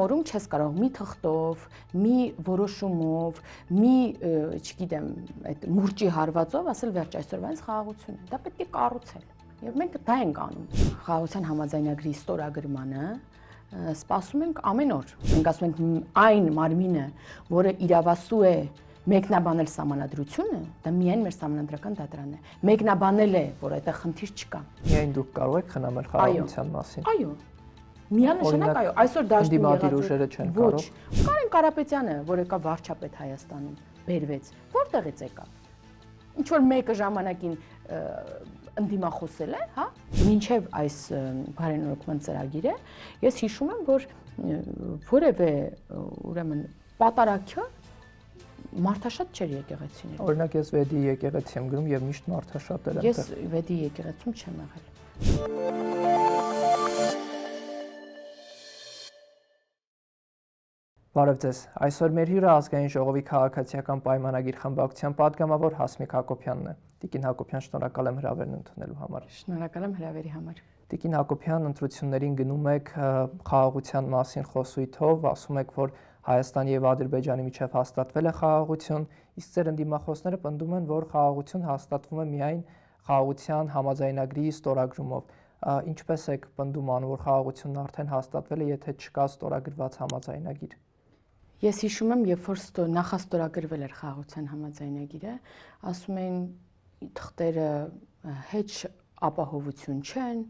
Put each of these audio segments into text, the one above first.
օրում չես կարող մի թղթով, մի որոշումով, մի, չգիտեմ, այդ մուրճի հարվածով ասել վերջ այսօրվանից խաղաղություն է։ Դա պետք է կառուցել։ Եվ մենք դա ենք անում։ Խաղաղության համաձայնագրի ստորագրմանը սպասում ենք ամեն օր։ Մենք ասում ենք այն մարմինը, որը իրավասու է մեկնաբանել սահմանադրությունը, դա միայն մեր սահմանադրական դատարանն է։ Մեկնաբանել է, որ այդտեղ խնդիր չկա։ Միայն դուք կարող եք խնամել խաղաղության մասին։ Այո։ Միանշանակ այո, այսօր դաշտում եղած ուժերը չեն կարող։ Կարեն Կարապետյանը, որ եկավ վարչապետ Հայաստանում, բերվեց, որտեղից եկավ։ Ինչ որ մեկը ժամանակին ընդդիմախոսել է, հա, մինչև այս բարենորոգման ծրագիրը, ես հիշում եմ, որ որևէ ուրեմն պատարագը մարդաշատ չէր եկեղեցին։ Օրինակ ես Վեդի եկեղեցի եմ գնում եւ միշտ մարդաշատ էր այնտեղ։ Ես Վեդի եկեղեցում չեմ եղել։ Բարև ձեզ։ Այսօր մեր հյուրը ազգային ժողովի քաղաքացիական պայմանագիր խմբակցության պատգամավոր Հասմիկ Հակոբյանն է։ Տիկին Հակոբյան, շնորհակալ եմ հրավերն ընդունելու համար։ Շնորհակալ եմ հրավերի համար։ Տիկին Հակոբյան, ընտրություններին գնում եք խաղաղության մասին խոսույթով, ասում եք, որ Հայաստանի եւ Ադրբեջանի միջև հաստատվել է խաղաղություն, իսկ ձեր ընդդիմախոսները պնդում են, որ խաղաղություն հաստատվում է միայն խաղաղության համաձայնագրի ստորագրումով։ Ինչպես եք պնդում անում, որ խաղաղությունն արդեն հաստատվել է, եթե չկա ստորագրված համաձայնագիր։ Ես հիշում եմ, երբ որ նախաստորագրվել էր խաղաղության համաձայնագիրը, ասում էին թղթերը հեչ ապահովություն չեն,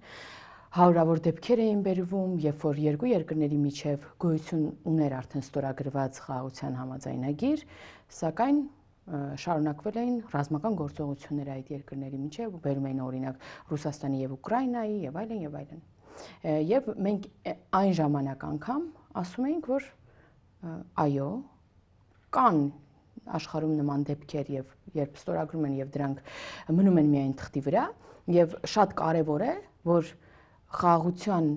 հարյուրավոր դեպքեր էին բերվում, երբ որ երկու երկրների միջև գոյություն ուներ արդեն ստորագրված խաղաղության համաձայնագիր, սակայն շարունակվել էին ռազմական գործողությունները այդ երկրների միջև, բերում էին օրինակ Ռուսաստանի եւ Ուկրաինայի եւ այլն եւ այլն։ Եվ մենք այն ժամանակ անգամ ասում էինք, որ այո, կան աշխարհում նման դեպքեր եւ երբ ստորագրում են եւ դրանք մնում են միայն թղթի վրա եւ շատ կարեւոր է, որ խաղաղության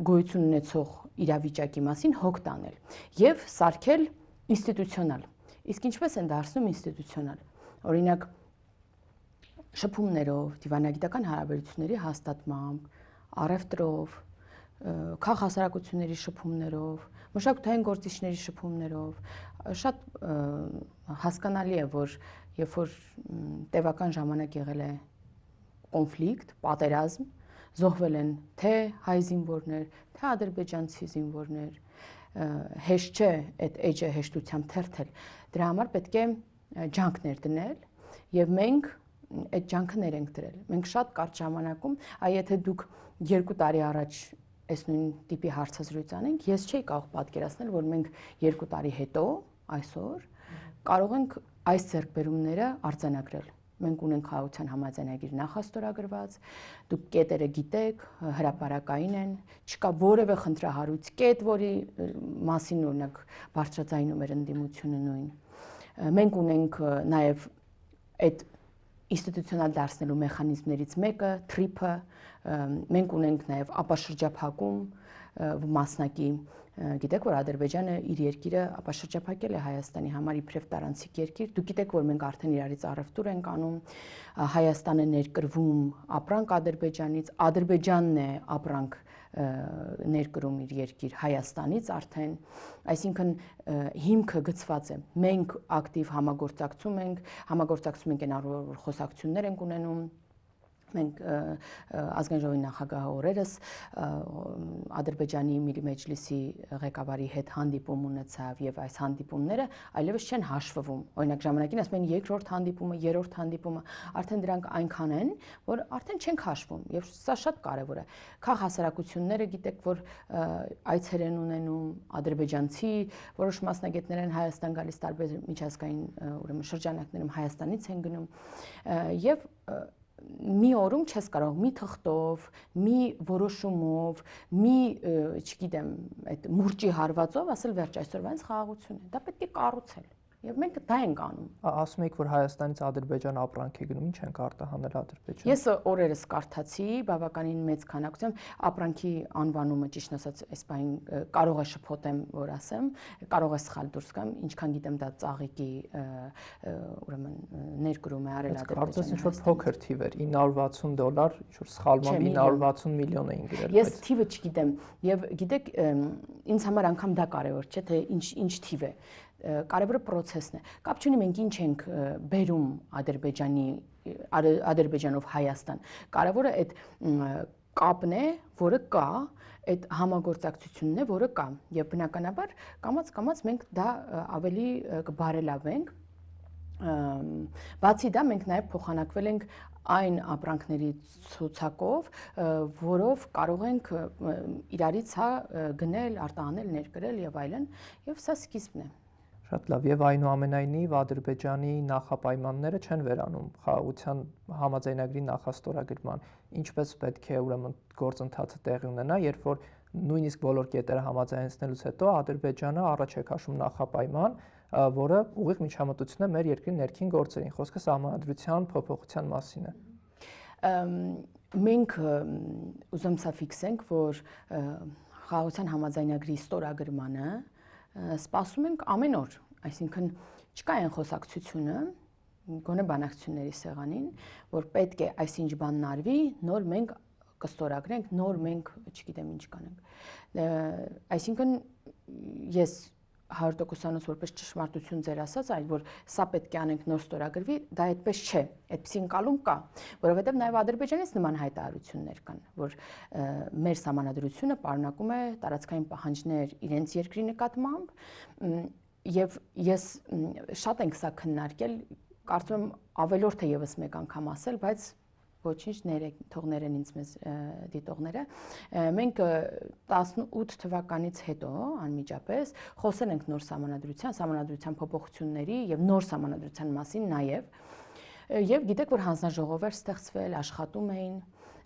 գոյություն ունեցող իրավիճակի մասին հոգ տանել եւ սարքել ինստիտուցիոնալ։ Իսկ ինչպես են դարձնում ինստիտուցիոնալ։ Օրինակ շփումներով, դիվանագիտական հարաբերությունների հաստատմամբ, առևտրով, քաղաքասարակությունների շփումներով, մշակութային գործիչների շփումներով, շատ հասկանալի է, որ երբ որ տևական ժամանակ եղել է կոնֆլիկտ, պատերազմ, զոհվել են թե հայ զինվորներ, թե ադրբեջանցի զինվորներ, հեշտ չէ այդ էջը հեշտությամբ թերթել։ Դրա համար պետք է ջանքներ դնել եւ մենք այդ ջանքներ ենք դրել։ Մենք շատ կարճ ժամանակում, եթե դուք 2 տարի առաջ այս նույն տիպի հարցազրույց անենք, ես չէի կարող պատկերացնել, որ մենք 2 տարի հետո, այսօր, կարող ենք այս ձեռքբերումները արձանագրել։ Մենք ունենք խաղաղության համաձայնագիր նախաստորագրված, դուք կետերը գիտեք, հրապարակային են, չկա որևէ խնդրահարույց կետ, որի մասին օրինակ բարձրաձայնում էր ընդդիմությունը նույն։ Մենք ունենք նաև այդ ինստիտուցիոնալ դարձնելու մեխանիզմներից մեկը, TRIP-ը, մենք ունենք նաև ապաշրջափակում մասնակի, գիտեք, որ Ադրբեջանը իր երկիրը ապաշրջափակել է Հայաստանի համար իբրև տարանցիկ երկիր, դուք գիտեք, որ մենք արդեն իրարից առևտուր ենք անում, Հայաստանը ներկրվում ապրանք Ադրբեջանից, Ադրբեջանն է ապրանք ներկրում իր երկիր Հայաստանից արդեն, այսինքն հիմքը գծված է, մենք ակտիվ համագործակցում ենք այն առումով, որ խոսակցություններ ենք ունենում, մենք ազգային ժողովի նախագահը օրերս Ադրբեջանի Միլի Մեջլիսի ղեկավարի հետ հանդիպում ունեցավ եւ այս հանդիպումները այլևս չեն հաշվվում։ Օրինակ ժամանակին ասում են երկրորդ հանդիպումը, երրորդ հանդիպումը, արդեն դրանք այնքան են, որ արդեն չենք հաշվում եւ սա շատ կարեւոր է։ Քաղաքասարակությունները գիտեք, որ այցեր են ունենում ադրբեջանցի որոշ մասնագետներ են Հայաստան գալիս տարբեր միջազգային ուրեմն շրջանակներում Հայաստանից են գնում եւ մի օրում չես կարող մի թղթով, մի որոշումով, մի, չգիտեմ, այդ մուրճի հարվածով ասել վերջ այսօրվանից խաղաղություն է։ Դա պետք է կառուցել։ Եվ մենք դա ենք անում։ Ասում եք, որ Հայաստանից Ադրբեջան ապրանք է գնում, ինչ ենք արտահանել Ադրբեջան։ Ես օրերս կարդացի բավականին մեծ քանակությամբ ապրանքի անվանումը, ճիշտ ասած, այս բային կարող է շփոթեմ, որ ասեմ, կարող է սխալ դուրս գամ, ինչքան գիտեմ դա ծաղիկի ուրեմն ներկրում է արել Ադրբեջանը։ Կարծես ինչ որ փոքր թիվ էր, $960, ինչ որ սխալմամբ 960 միլիոն էին գրել։ Ես թիվը չգիտեմ, եւ գիտեք, ինձ համար անգամ դա կարևոր չէ, թե ինչ թիվ է։ Կարևորը process-ն է։ Կապ չունի մենք ինչ ենք բերում Ադրբեջանով Հայաստան։ Կարևորը այդ կապն է, որը կա, այդ համագործակցությունն է, որը կա։ Եվ բնականաբար կամաց մենք դա ավելի կբարելավենք։ Բացի դա մենք նաև փոխանակվել ենք այն ապրանքների ցուցակով, որով կարող ենք իրարից գնել, արտահանել, ներկրել եւ այլն, եւ սա սկիզբն է։ Շատ լավ, եւ այնուամենայնիվ Ադրբեջանի նախապայմանները չեն վերանում խաղաղության համաձայնագրի նախաստորագրման։ Ինչպես պետք է ուրեմն գործընթացը տեղի ունենա, երբ որ նույնիսկ բոլոր կետերը համաձայնեցնելուց հետո Ադրբեջանը առաջ է քաշում նախապայման, որը ուղիղ միջամտություն է մեր երկրի ներքին գործերին։ Խոսքը սահմանադրության փոփոխության մասին է։ Մենք ուզում սա ֆիքսենք, որ խաղաղության համաձայնագրի ստորագրմանը սպասում ենք ամեն օր, այսինքն չկա այն խոսակցությունը, գոնե բանակցությունների սեղանին, որ պետք է այսինչ բանն արվի, նոր մենք կստորագրենք, նոր մենք, չգիտեմ ինչ կանենք։ Այսինքն ես 100%-անոց որպես ճշմարտություն ձեր ասած, այլ որ սա պետք է անենք նոր ստորագրվի, դա այդպես չէ, այդպիսի ընկալում կա, որովհետև նաև Ադրբեջանից նման հայտարարություններ կան, որ մեր սահմանադրությունը պարունակում է տարածքային պահանջներ իրենց երկրի նկատմամբ, եւ ես շատ ենք սա քննարկել, կարծում եմ ավելորդ է եւս մեկ անգամ ասել, բայց ոչինչ թող ներեն ինձ մեզ դիտողները, մենք 18 թվականից հետո անմիջապես խոսել ենք նոր սահմանադրության փոփոխությունների եւ նոր սահմանադրության մասին եւ գիտեք, որ հանձնաժողով էր ստեղծվել, աշխատում էին,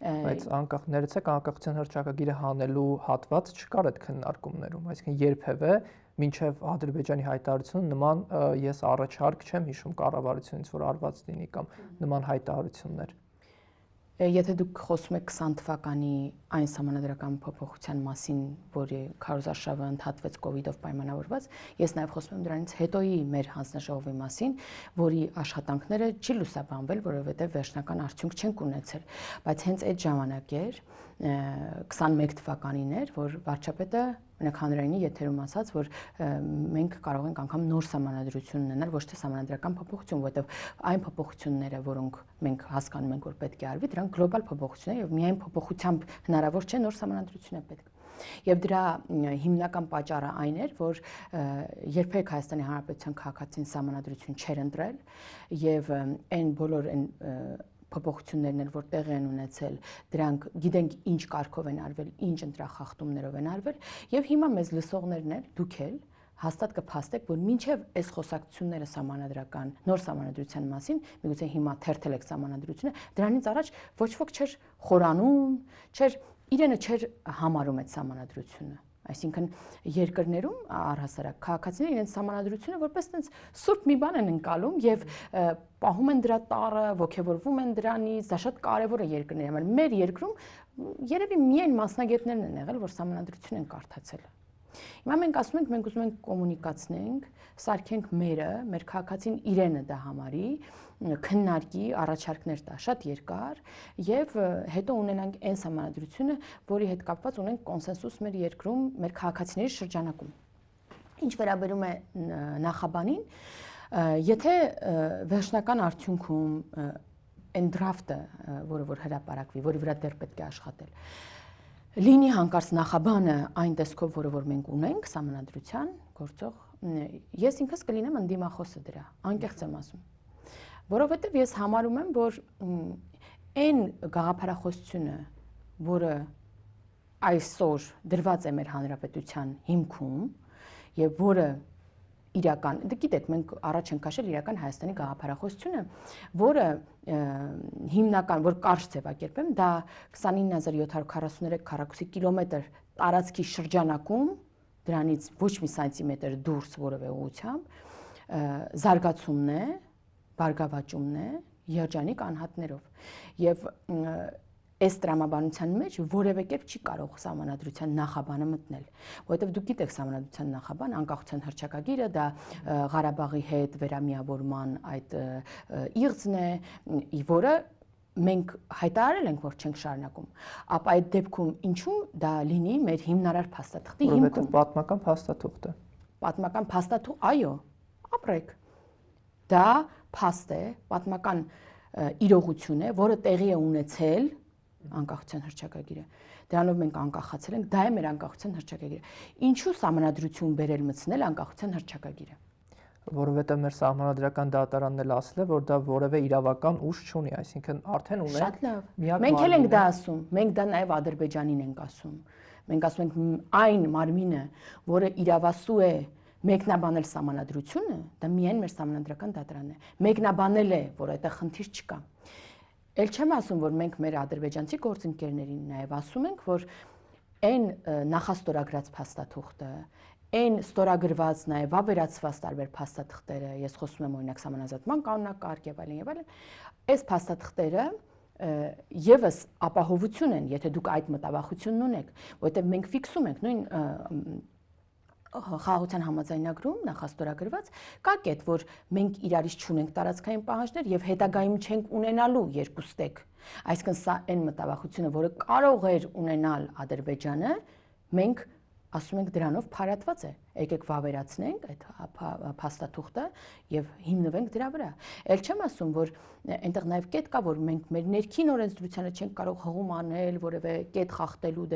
բայց անկախ ներեցեք անկախության հռչակագիրը հանելու հատված չկար այդ քննարկումներում, այսինքն երբևէ մինչև Ադրբեջանի հայտարարությունը նման ես առաջարկ չեմ հիշում կառավարությունից, որ արված լինի կամ նման հայտարարություններ։ Եթե դուք խոսում եք 20 թվականի այն սահմանադրական փոփոխության մասին, որի քարոզարշավը ընդհատվեց կոവിഡ്ով պայմանավորված, ես նաև խոսում եմ դրանից հետոյի մեր հանձնաժողովի մասին, որի աշխատանքները չի լուսաբանվել, որովհետև վերջնական արդյունք չենք ունեցել, բայց հենց այդ ժամանակ էր 21 թվականին էր, որ վարչապետը մենակ հանրայինի եթերում ասաց, որ մենք կարող ենք անգամ նոր սահմանադրություն ունենալ, ոչ թե սահմանադրական փոփոխություն, որովհետև այն փոփոխությունները, որոնք մենք հասկանում ենք, որ պետք է արվի, դրանք գլոբալ փոփոխություն է եւ միայն փոփոխությամբ հնարավոր չէ նոր սահմանադրություն է պետք։ Եվ դրա հիմնական պատճառը այն էր, որ երբեք Հայաստանի Հանրապետության քաղաքացին սահմանադրություն չէր ընտրել եւ այն բոլոր այն փոփոխություններն էլ որ տեղի են ունեցել, դրանք գիտենք ինչ կարգով են արվել, ինչ ընտրախախտումներով են արվել եւ հիմա մեզ լսողներն էլ դուք էլ հաստատ կփաստեք, որ մինչև այս խոսակցությունները սահմանադրական նոր սահմանադրության մասին, միգուցե հիմա թերթել եք սահմանադրությունը, դրանից առաջ ոչ ոք չէր խորանում, իրենը չէր համարում այդ սահմանադրությունը։ Այսինքն երկրներում առհասարակ քաղաքացիները իրենց սահմանադրությունը որպես այնպես սուրբ մի բան են ընկալում եւ պահում են դրա տառը, ոգևորվում են դրանից, դա շատ կարեւոր է երկրների համար։ Մեր երկրում երևի միայն մասնագետներն են եղել, որ սահմանադրություն են կարդացել։ Հիմա մենք ասում ենք, մենք ուզում ենք կոմունիկացնենք, սարքենք մեր քաղաքացին իրենը դա համարի, քննարկի, առաջարկներ տա շատ երկար եւ հետո ունենանք այն սահմանադրությունը, որի հետ կապված ունենք կոնսենսուս մեր երկրում, մեր քաղաքացիների շրջանակում։ Ինչ վերաբերում է նախաբանին, եթե վերջնական արդյունքում այն դրաֆտը, որը որ հրապարակվի, որի վրա դեռ պետք է աշխատել, լինի հանկարծ նախաբանը այն տեսքով, որը որ մենք ունենք սահմանադրության գործող, ես ինքս կլինեմ ընդդիմախոսը դրա, անկեղծ եմ ասում։ Որովհետև ես համարում եմ, որ այն գաղափարախոսությունը, որը այսօր դրված է մեր հանրապետության հիմքում եւ որը իրական, գիտեք, մենք առաջ ենք քաշել իրական Հայաստանի գաղափարախոսությունը, որը հիմնական, որ կարճ ձևակերպեմ, դա 29743 քառակուսի կիլոմետր տարածքի շրջանակում, դրանից ոչ մի սանտիմետր դուրս որևէ ուղղությամբ, զարգացումն է, բարգավաճումն է երջանիկ անհատներով եւ այս տրամաբանության մեջ որևէ կերպ չի կարող սահմանադրության նախաբանը մտնել, որովհետև դուք գիտեք սահմանադրության նախաբան, անկախության հռչակագիրը դա Ղարաբաղի հետ վերամիավորման այդ իղձն է, որը մենք հայտարարել ենք, որ չենք շարունակում, ապա այդ դեպքում ինչու դա լինի մեր հիմնարար փաստաթղթի հիմքում։ Պատմական փաստաթուղթ է։ Պատմական փաստաթուղթ, այո, ապրեք։ Դա փաստ է, պատմական իրողություն է, որը տեղի է ունեցել անկախության հռչակագիրը։ Դրանով մենք անկախացել ենք, դա է մեր անկախության հռչակագիրը։ Ինչու սահմանադրություն բերել մտցնել անկախության հռչակագիրը։ Որովհետև մեր սահմանադրական դատարանն էլ ասել է, որ դա որևէ իրավական ուժ չունի, այսինքն արդեն ունենք։ Շատ լավ։ Մենք էլ ենք դա ասում, մենք դա նաև Ադրբեջանին ենք ասում։ Մենք ասում ենք այն մարմինը, որը իրավասու է մեկնաբանել սահմանադրությունը, դա միայն մեր սահմանադրական դատարանն է։ Մեկնաբանել է, որ այդտեղ խնդիր չկա։ Էլ չեմ ասում, որ մենք մեր ադրբեջանցի գործընկերներին նաև ասում ենք, որ այն նախաստորագրած փաստաթուղթը, այն ստորագրված նաև ավերացված տարբեր փաստաթղթերը, ես խոսում եմ օրինակ սահմանազատման կանոնակարգ եւ այլն, այս փաստաթղթերը եւս ապահովություն են, եթե դուք այդ մտավախությունն ունեք, որովհետեւ մենք ֆիքսում ենք նույն խաղաղության համաձայնագրում նախաստորագրված կա կետ, որ մենք իրարից չունենք տարածքային պահանջներ եւ հետագայում չենք ունենալու երկուստեք։ Այսինքն սա այն մտավախությունը, որը կարող էր ունենալ Ադրբեջանը, մենք ասում ենք դրանով փարատված է։ Եկեք վավերացնենք այդ փաստաթուղթը եւ հիմնվենք դրա վրա։ Էլ չեմ ասում, որ այնտեղ նաեւ կետ կա, որ մենք մեր ներքին օրենսդրությանը չենք կարող հղում անել որևէ կետ խախտելու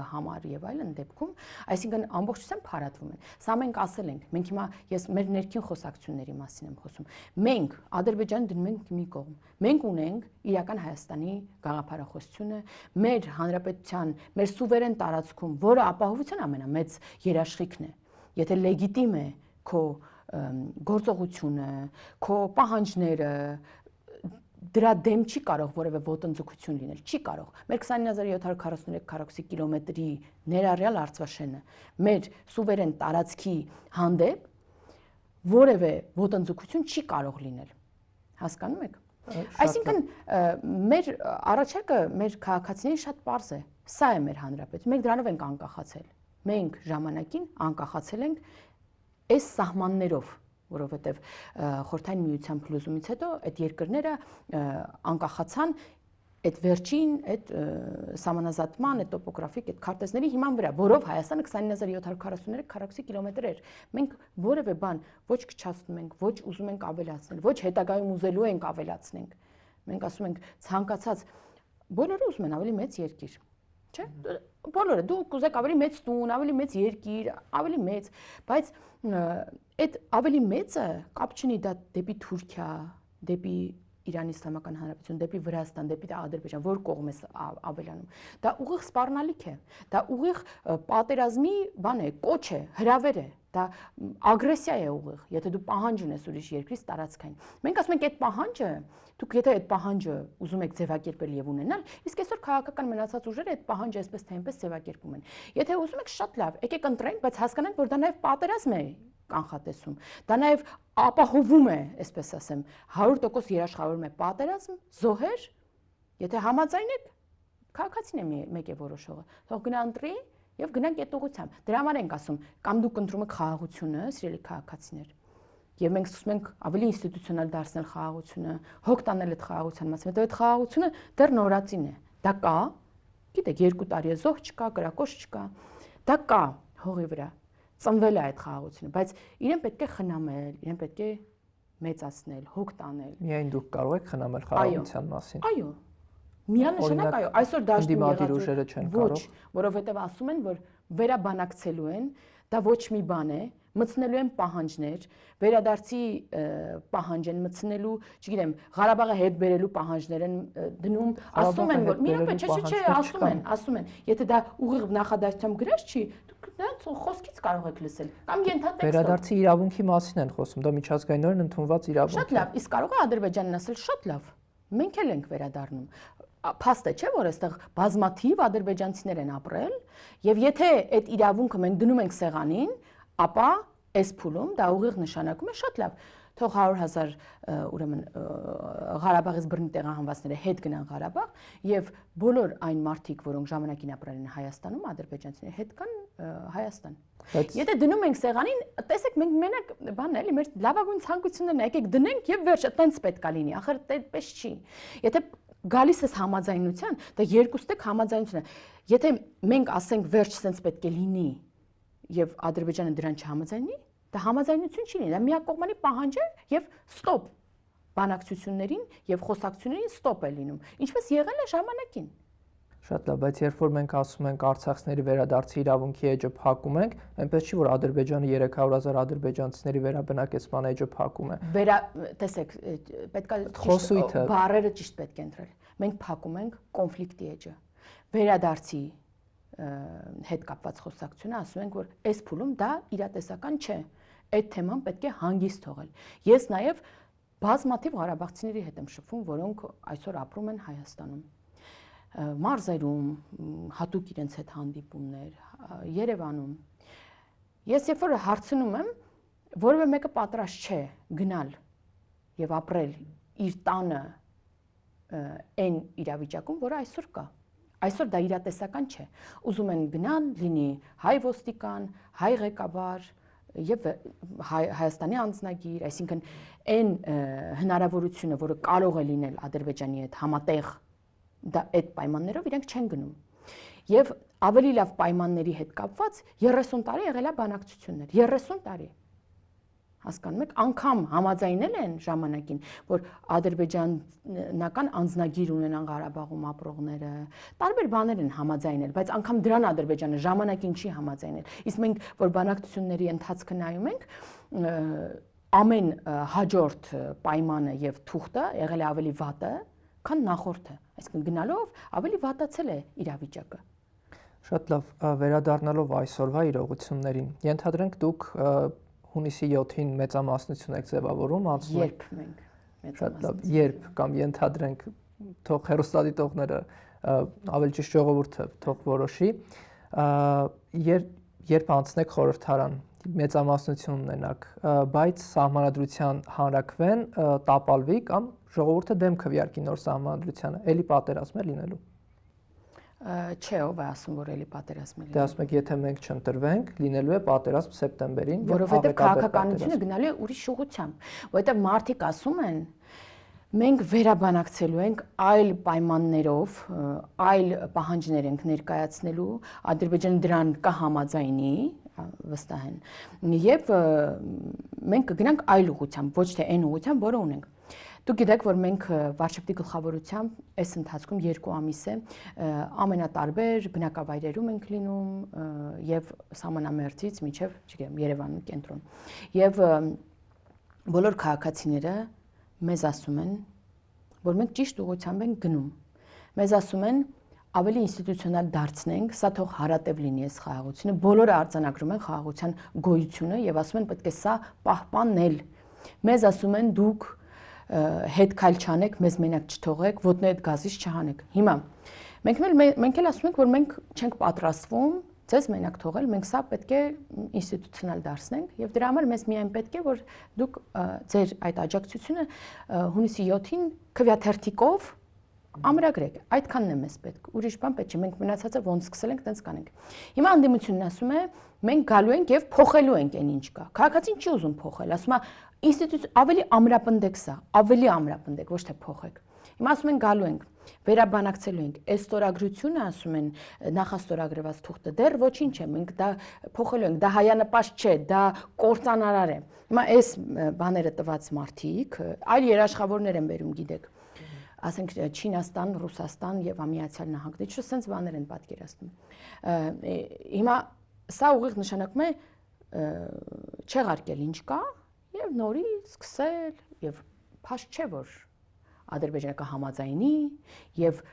համար եւ այլն դեպքում, այսինքն ամբողջությամբ փարատվում են։ Սա մենք ասել ենք, մենք հիմա ես մեր ներքին խոսակցությունների մասին եմ խոսում։ Մենք Ադրբեջանը դնում ենք մի կողմ։ Մենք ունենք իրական Հայաստանի գաղափարախոսությունը, մեր հանրապետության, մեր սուվերեն տարածքում, որը ապահովության ամենամեծ երաշխիքն է։ Եթե լեգիտիմ է քո գործողությունը, քո պահանջները, դրա դեմ չի կարող որևէ ոտնձգություն լինել, չի կարող։ Մեր 29743 քառակուսի կիլոմետրի ներառյալ Արցվաշենը մեր սուվերեն տարածքի հանդեպ որևէ ոտնձգություն չի կարող լինել։ Հասկանում եք։ Այսինքն մեր առաջարկը մեր քաղաքացիներին շատ պարզ է։ Սա է մեր հանրապետություն։ Մենք դրանով ենք անկախացել։ Մենք ժամանակին անկախացել ենք այս սահմաններով, որովհետև Խորհրդային Միության փլուզումից հետո այդ երկրները անկախացան այդ վերջին այդ սահմանազատման, այդ տոպոգրաֆիկ, այդ քարտեզների հիման վրա, որով Հայաստանը 29743 քառակուսի կիլոմետր էր։ Մենք որևէ բան ոչ քչացնում ենք, ոչ ուզում ենք ավելացնել, ոչ հետագայում ուզելու ենք ավելացնենք։ Մենք ասում ենք ցանկացած բոլորը ուզում են ավելի մեծ երկիր, չէ՞։ Բոլորը դու կուզեք ավելի մեծ տուն, ավելի մեծ երկիր, ավելի մեծ, բայց այդ ավելի մեծը կապ չունի դա դեպի Թուրքիա, դեպի Իրանի Իսլամական Հանրապետություն, դեպի Վրաստան, դեպի Ադրբեջան, որ կողմ է ավելանում։ Դա ուղիղ սպառնալիք է, դա ուղիղ պատերազմի բան է, կոչ է, հրավեր է, դա ագրեսիա է ուղիղ, եթե դու պահանջ ունես ուրիշ երկրից տարածքային։ Մենք ասում ենք այդ պահանջը, դուք եթե այդ պահանջը ուզում եք ձևակերպել եւ ունենալ, իսկ այսօր քաղաքական մնացած ուժերը այդ պահանջը այսպես թե այնպես ձևակերպում են։ Եթե ուզում եք շատ լավ, եկեք ընտրենք, բայց հասկանանք, որ դա նաեւ պատերազմ է կանխատեսում։ Դա նաեւ ապահովում է, այսպես ասեմ, 100% երաշխավորում է պատերազմ, զոհեր, եթե համաձայն եք, քաղաքացին է մեկ է որոշողը։ Թող գնա ընտրի եւ գնանք այդ ուղղությամբ։ Դրա համար ենք ասում, կամ դուք ընտրում եք խաղաղությունը, սիրելի քաղաքացիներ։ Եվ մենք սկսում ենք ավելի ինստիտուցիոնալ դարձնել խաղաղությունը, հոգ տանել այդ խաղաղության մասին, հետո այդ խաղաղությունը դեռ նորածին է։ Դա կա, գիտեք, 2 տարի է զոհ չկա, կրակոց չկա։ Դա կա հողի վրա։ Ծնվել է այդ խաղաղությունը, բայց իրեն պետք է խնամել, իրեն պետք է մեծացնել, հոգ տանել։ Միայն դուք կարող եք խնամել խաղաղության մասին։ Այո։ Միանշանակ այո, այսօր դաշտում եղած ուժերը չեն կարող։ Ոչ, որովհետև ասում են, որ վերաբանակցելու են, դա ոչ մի բան է, մտցնելու են պահանջներ, վերադարձի պահանջ են մտցնելու, չգիտեմ, Ղարաբաղը հետ բերելու պահանջներ են դնում, ասում են, որ մի րոպե, չէ, ասում են, եթե դա ուղիղ նախադասությամբ գրած չի, դուք խոսքից կարող եք լսել, կամ ենթատեքստով։ Վերադարձի իրավունքի մասին են խոսում, դա միջազգայինորեն ընդունված իրավունք է։ Շատ լավ, իսկ կարող է Ադրբեջանն ասել շատ լավ։ Մենք էլ ենք վերադառնում։ Փաստ է, չէ՞, որ այստեղ բազմաթիվ ադրբեջանցիներ են ապրել, եւ եթե այդ իրավունքը մենք դնում ենք սեղանին, ապա այս փուլում դա ուղիղ նշանակում է շատ լավ, թող 100,000 ուրեմն Ղարաբաղից բռնի տեղահանվածները հետ գնան Ղարաբաղ եւ բոլոր այն մարդիկ, որոնք ժամանակին ապրել են Հայաստանում, ադրբեջանցիները հետ կան Հայաստան։ Եթե դնում ենք սեղանին, տեսեք մենք մենակ բանն էլի մեր լավագույն ցանկություններն է, եկեք դնենք եւ վերջ, այտենց պետք է լինի, ախր այդպես չի։ Եթե գալիս ես համաձայնության, դա երկուստեք համաձայնություն է։ Եթե մենք ասենք վերջ, սենց պետք է լինի եւ Ադրբեջանը դրան չհամաձայնի, դա համաձայնություն չի լինի, դա միակողմանի պահանջ է եւ ստոպ բանակցություններին եւ խոսակցություններին ստոպ է լինում, ինչպես եղել է ժամանակին։ Շատ լավ, բայց երբ որ մենք ասում ենք արցախցիների վերադարձի իրավունքի էջը փակում ենք, այնպես չի որ Ադրբեջանը 300,000 ադրբեջանցիների վերաբնակեցման էջը փակում է։ Տեսեք, պետք է խոսույթը բառերը ճիշտ պետք է ընտրել։ Մենք փակում ենք կոնֆլիկտի էջը։ Վերադարձի հետ կապված խոսակցությունը ասում ենք, որ այս փուլում դա իրատեսական չէ։ Այդ թեման պետք է հանգիստ թողել։ Ես նաև բազմաթիվ ղարաբաղցիների հետ եմ շփվում, որոնք այսօր ապրում են Հայաստանում։ Մարզերում, հատուկ իրենց հետ հանդիպումներ, Երևանում։ Ես երբ որ հարցնում եմ, որևէ մեկը պատրաստ չէ գնալ եւ ապրել իր տանը այն իրավիճակում, որը այսօր կա։ Այսօր դա իրատեսական չէ։ Ուզում են գնան, լինի հայ ոստիկան, հայ ղեկավար եւ Հայաստանի անձնագիր, այսինքն այն հնարավորությունը, որը կարող է լինել Ադրբեջանի հետ համատեղ այդ պայմաններով իրենք չեն գնում։ Եվ ավելի լավ պայմանների հետ կապված 30 տարի եղել է բանակցություններ, 30 տարի։ Հասկանում եք, անգամ համաձայնել են ժամանակին, որ ադրբեջանական անձնագիր ունենան Ղարաբաղում ապրողները, տարբեր բաներ են համաձայնել, բայց անգամ դրան Ադրբեջանը ժամանակին չի համաձայնել։ Իսկ մենք, որ բանակցությունների ընթացքը նայում ենք, ամեն հաջորդ պայմանը եւ թուղթը եղել է ավելի վատը, քան նախորդը, այսինքն գնալով ավելի վատացել է իրավիճակը։ Շատ լավ, վերադառնալով այսօրվա իրողություններին, ենթադրենք դուք հունիսի 7-ին մեծամասնություն եք ձևավորում, երբ մենք մեծամասնություն, երբ կամ ենթադրենք, թող հեռուստադիտողները ավելի ճիշտ ժողովուրդը թող որոշի, երբ անցնեք խորհրդարան, մեծամասնություն ունենաք, բայց սահմանադրության հանրակվեն, տապալվի կամ ժողովուրդը դեմ քվեարկի նոր սահմանադրությանը, էլի պատերազմ է լինելու։ Չէ, ով է ասում, որ էլի պատերազմ է լինելու։ Դե ասում եք, եթե մենք չընտրվենք, լինելու է պատերազմ սեպտեմբերին, որովհետև քաղաքականությունը գնալու է ուրիշ ուղղությամբ, որովհետև մարդիկ ասում են, մենք վերաբանակցելու ենք այլ պայմաններով, այլ պահանջներ ենք ներկայացնելու, Ադրբեջանը դրան կհամաձայնի, վստահ են, եւ մենք կգնանք այլ ուղղությամբ, ոչ թե այն ուղղությամբ, որը ունենք։ Դուք գիտեք, որ մենք վարչապետի գլխավորությամբ այս ընթացքում 2 ամիս է ամենատարբեր բնակավայրերում ենք լինում եւ սահմանամերձից մինչեւ, չգիտեմ, Երևանի կենտրոն։ Եվ բոլոր քաղաքացիները մեզ ասում են, որ մենք ճիշտ ուղղությամբ ենք գնում։ Մեզ ասում են ավելի ինստիտուցիոնալ դարձնենք, սա թող հարատև լինի այս խաղաղությունը։ Բոլորը արձանագրում են խաղաղության գոյությունը եւ ասում են պետք է սա պահպանել։ Մեզ ասում են դուք հետ քայլ չանեք, մեզ մենակ չթողեք, ոտնի այդ գազից չհանեք։ Հիմա մենք էլ ասում ենք, որ մենք չենք պատրաստվում ձեզ մենակ թողել, մենք սա պետք է ինստիտուցիոնալ դարձնենք եւ դրա համար մեզ միայն պետք է, որ դուք ձեր այդ աջակցությունը հունիսի 7-ին քվեաթերթիկով ամրագրեք, այդքանն է մեզ պետք, ուրիշ բան պետք չէ, մենք մնացածը ոնց սկսել ենք, տենց կանենք։ Հիմա անդիմությունն ասում է, մենք գալու ենք եւ փոխելու ենք այն ինչ կա։ Քաղաքացին չի ուզում փոխել, ասում է ավելի ամրապնդեք սա, ավելի ամրապնդեք, ոչ թե փոխեք։ Հիմա ասում են գալու ենք, վերաբանակցելու ենք, այս ստորագրությունը ասում են նախաստորագրված թուղթը դեռ ոչինչ է, մենք դա փոխելու ենք, դա հայանպաստ չէ, դա կործանարար է։ Հիմա այս բաները տված մարդիկ, այլ երաշխավորներ են բերում, գիտեք, ասենք Չինաստան, Ռուսաստան եւ Միացյալ Նահանգներ, ինչ sense բաներ են պատկերացնում։ Հիմա սա ուղիղ նշանակում է չեղարկել ինչ կա եւ նորից սկսել եւ փաշտ չէ որ Ադրբեջանը կհամաձայնի եւ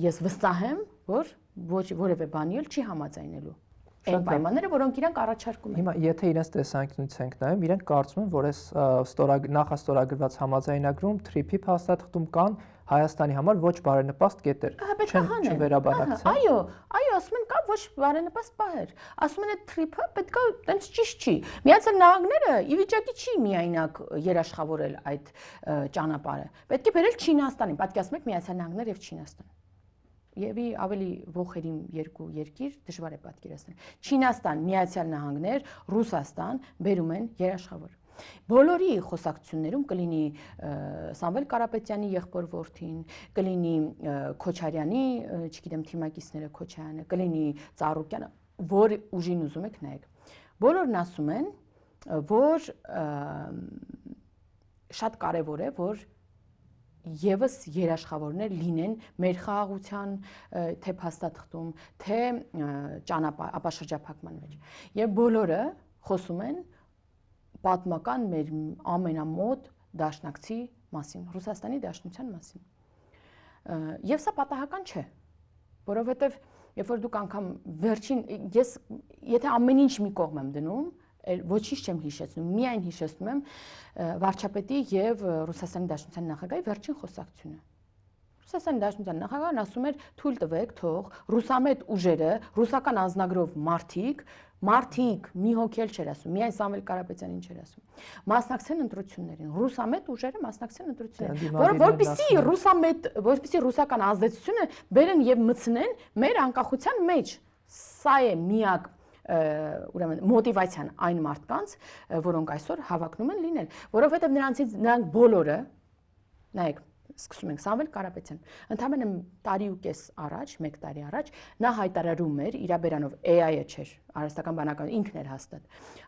ես վստահ եմ որ ոչ որևէ բանի էլ չի համաձայնելու։ Այն պայմանները, որոնք իրանք առաջարկում են։ Հիմա եթե իրենց տեսանկյունից ենք նայում, իրենք կարծում են, որ այս նախաստորագրված համաձայնագրում TTIP փաստաթղթում կան Հայաստանի համար ոչ բարենպաստ կետեր։ Չեն վերաբնակցել։ Այո, ասում են կա ոչ բարենպաստ բաներ։ Ասում են այդ TTIP-ը պետքա տենց ճիշտ չի։ Միացյալ Նահանգները ի վիճակի չի միայնակ երաշխավորել այդ ճանապարհը։ Պետք է բերել Չինաստանին, պատկերացնում եք Միացյալ Նահանգներ եւ Չինաստան։ Եվի ավելի ողերիմ երկու երկիր դժվար է պատկերացնել։ Չինաստան, Միացյալ Նահանգներ, Ռուսաստան բերում են երաշխավոր։ Բոլորի խոսակցություններում կլինի Սամվել Կարապետյանի եղբոր որդին, կլինի Քոչարյանի, չգիտեմ, թիմակիցները Քոչարյանը, կլինի Ծառուկյանը, որ ուժին ուզում եք նայեք։ Բոլորն ասում են, որ շատ կարևոր է, որ եւս երաշխավորներ լինեն մեր խաղաղության թե փաստաթղթում, թե ապաշրջափակման մեջ։ Եվ բոլորը խոսում են պատմական մեր ամենամոտ դաշնակցի մասին, Ռուսաստանի Դաշնության մասին։ Եվ սա պատահական չէ, որովհետև երբ որ դուք անգամ վերջին ես եթե ամեն ինչ մի կողմ եմ դնում, ոչինչ չեմ հիշեցնում, միայն հիշեցնում եմ վարչապետի եւ Ռուսաստանի Դաշնության նախագահի վերջին խոսակցությունը։ Ռուսաստանի Դաշնության նախագահն ասում էր՝ թույլ տվեք, թող ռուսամետ ուժերը, ռուսական անձնագրով մարդիկ մի հոգի էլ չէր ասում, միայն Սամվել Կարապետյանին չէր ասում։ Մասնակցեն ընտրություններին, ռուսամետ ուժերը մասնակցեն ընտրություններին, որպեսզի ռուսական ազդեցությունը բերեն եւ մտցնեն մեր անկախության մեջ։ Սա է միակ ուրեմն մոտիվացիան այն մարդկանց, որոնք այսօր հավակնում են լինել, որովհետև նրանք բոլորը, նայեք, սկսում ենք Սամվել Կարապետյան, ընդամենը տարի ու կես առաջ, 1 տարի առաջ, նա հայտարարում էր իր բերանով AI-ը չէր, արհեստական բանական ինքն էր հաստատ,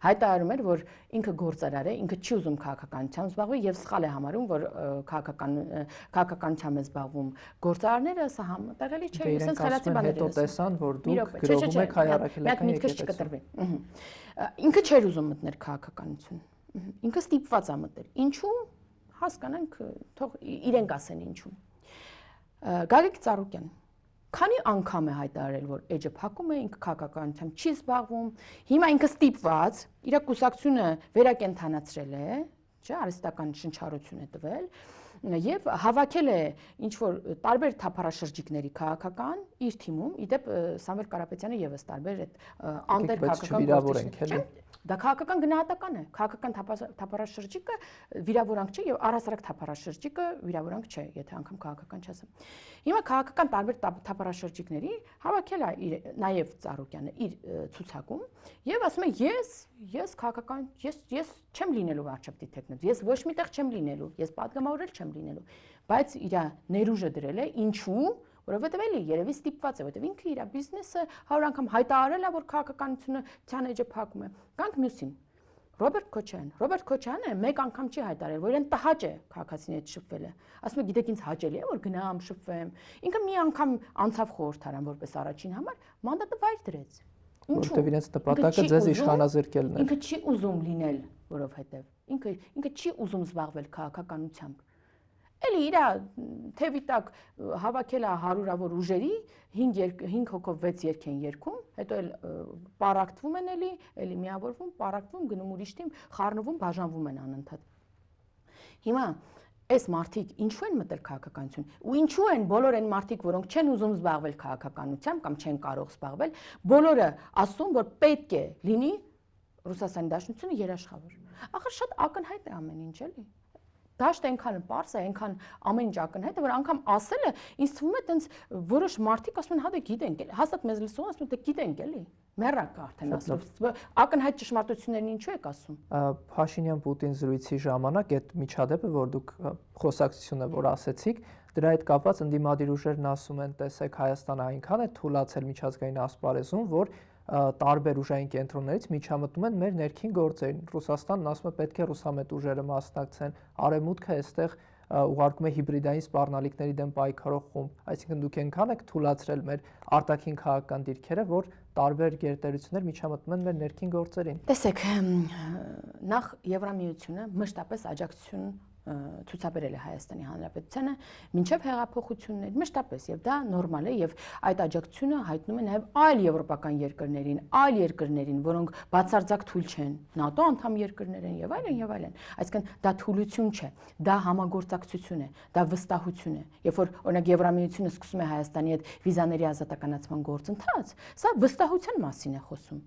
հայտարարում էր, որ ինքը գործարար է, ինքը չի ուզում քաղաքականությամբ զբաղվել եւ սխալ է համարում, որ քաղաքականությամբ է զբաղվում գործարարները, սա համտեղելի չէ, ասենց խելացի բաներ են։ Հետո տեսան, որ դուք գրովում եք հայ առաքելական եկեղեցու։ Ինքը չէր ուզում մտնել քաղաքականություն։ Ինքը ստիպված է մտնել։ Ինչու՞։ Հասկանանք, թող իրենք ասեն ինչու։ Գագիկ Ծառուկյան քանի անգամ է հայտարարել, որ էջը փակում է, ինքը քաղաքականությամբ չի զբաղվում, հիմա ինքը ստիպված իր կուսակցությունը վերակենդանացրել է, չէ, արհեստական շնչառություն է տվել եւ հավաքել է ինչ որ տարբեր թափառաշրջիկների քաղաքական իր թիմում, իդեպ Սամվել Կարապետյանը եւս տարբեր այդ անտեր քաղաքական դա քաղաքական գնահատական է, քաղաքական թափառաշրջիկը վիրավորանք չէ եւ առհասարակ թափառաշրջիկը վիրավորանք չէ, եթե անգամ քաղաքական չասեմ։ Հիմա քաղաքական տարբեր թափառաշրջիկների հավաքել է նաեւ Ծառուկյանը իր ցուցակում եւ ասում է ես քաղաքական ես չեմ լինելու վարչապետի տեխնոց, ես ոչ միտեղ չեմ լինելու, ես падգամավորել չեմ լինելու, բայց իր ներուժը դրել է, ինչու որովհետև էլի երևի ստիպված է, որովհետև ինքը իր բիզնեսը 100 անգամ հայտարարել է, որ քաղաքականությունը ցան էջը փակում է։ Գանք մյուսին։ Ռոբերտ Քոչարյանը մեկ անգամ չի հայտարարել, որ իրեն տհաճ է քաղաքացիների հետ շփվելը։ Ասում է, գիտեք, ինձ հաճելի է, որ գնամ շփվեմ։ Ինքը մի անգամ անցավ խորհրդարան որպես առաջին համար, մանդատը վայր դրեց։ Որովհետև իրենց նպատակը ձեզ իշխանազրկելն է։ Ինքը չի ուզում լինել, որովհետև ինքը չի ուզում զբաղվել քաղաքականությամբ։ Էլի իր թևի տակ հավաքել է հարյուրավոր ուժերի 5 հոգով 6 երգ են երգում, հետո էլ պարակտվում են էլի միավորվում, պարակտվում, գնում ուրիշ թիմ, խառնվում, բաժանվում են անընդհատ։ Հիմա այս մարդիկ ինչու են մտել քաղաքականություն ու ինչու են բոլոր այն մարդիկ, որոնք չեն ուզում զբաղվել քաղաքականությամբ կամ չեն կարող զբաղվել, բոլորը ասում, որ պետք է լինի Ռուսաստանի Դաշնությունը երաշխավոր։ Ախր շատ ակնհայտ է ամեն ինչ, էլի։ Դաշտը այնքան պարզ է, այնքան ամեն ինչ ակնհայտ է, որ անգամ ասելը ինձ թվում է տենց որոշ մարդիկ ասում են, հա դե գիտենք էլի, հաստատ մեզ լսում ասում են, դե գիտենք էլի, մեռակ արդեն ասում, ակնհայտ ճշմարտություններն ինչու եք ասում։ Փաշինյան-Պուտին զրույցի ժամանակ այդ միջադեպը, որ դուք խոսակցությունը որ ասեցիք, դրա հետ կապված ընդդիմադիր ուժերն ասում են, տեսեք, Հայաստանը այնքան է թուլացել միջազգային ասպարեզում, որ տարբեր ուժային կենտրոններից միջամտնում են մեր ներքին գործերին։ Ռուսաստանն ասում է պետք է ռուսամետ ուժերը մասնակցեն, Արևմուտքը այստեղ ուղարկում է հիբրիդային սպառնալիքների դեմ պայքարող խումբ, այսինքն դուք այնքան եք թուլացրել մեր արտաքին քաղաքական դիրքերը, որ տարբեր գերտերություններ միջամտնում են մեր ներքին գործերին։ Տեսեք, նախ Եվրամիությունը մշտապես աջակցություն ցուցաբերել է Հայաստանի Հանրապետությանը մինչև հեղափոխություններ մշտապես եւ դա նորմալ է եւ այդ աջակցությունը հայտնում է նաեւ այլ եվրոպական երկրներին, այլ երկրներին, որոնք բացարձակ թույլ չեն, ՆԱՏՕ անդամ երկրներ են եւ այլն եւ այլն։ Այսինքն դա թուլություն չէ, դա համագործակցություն է, դա վստահություն է։ Երբ որ օրինակ Եվրամիությունը սկսում է Հայաստանի հետ վիզաների ազատականացման գործընթաց, սա վստահության մասին է խոսում։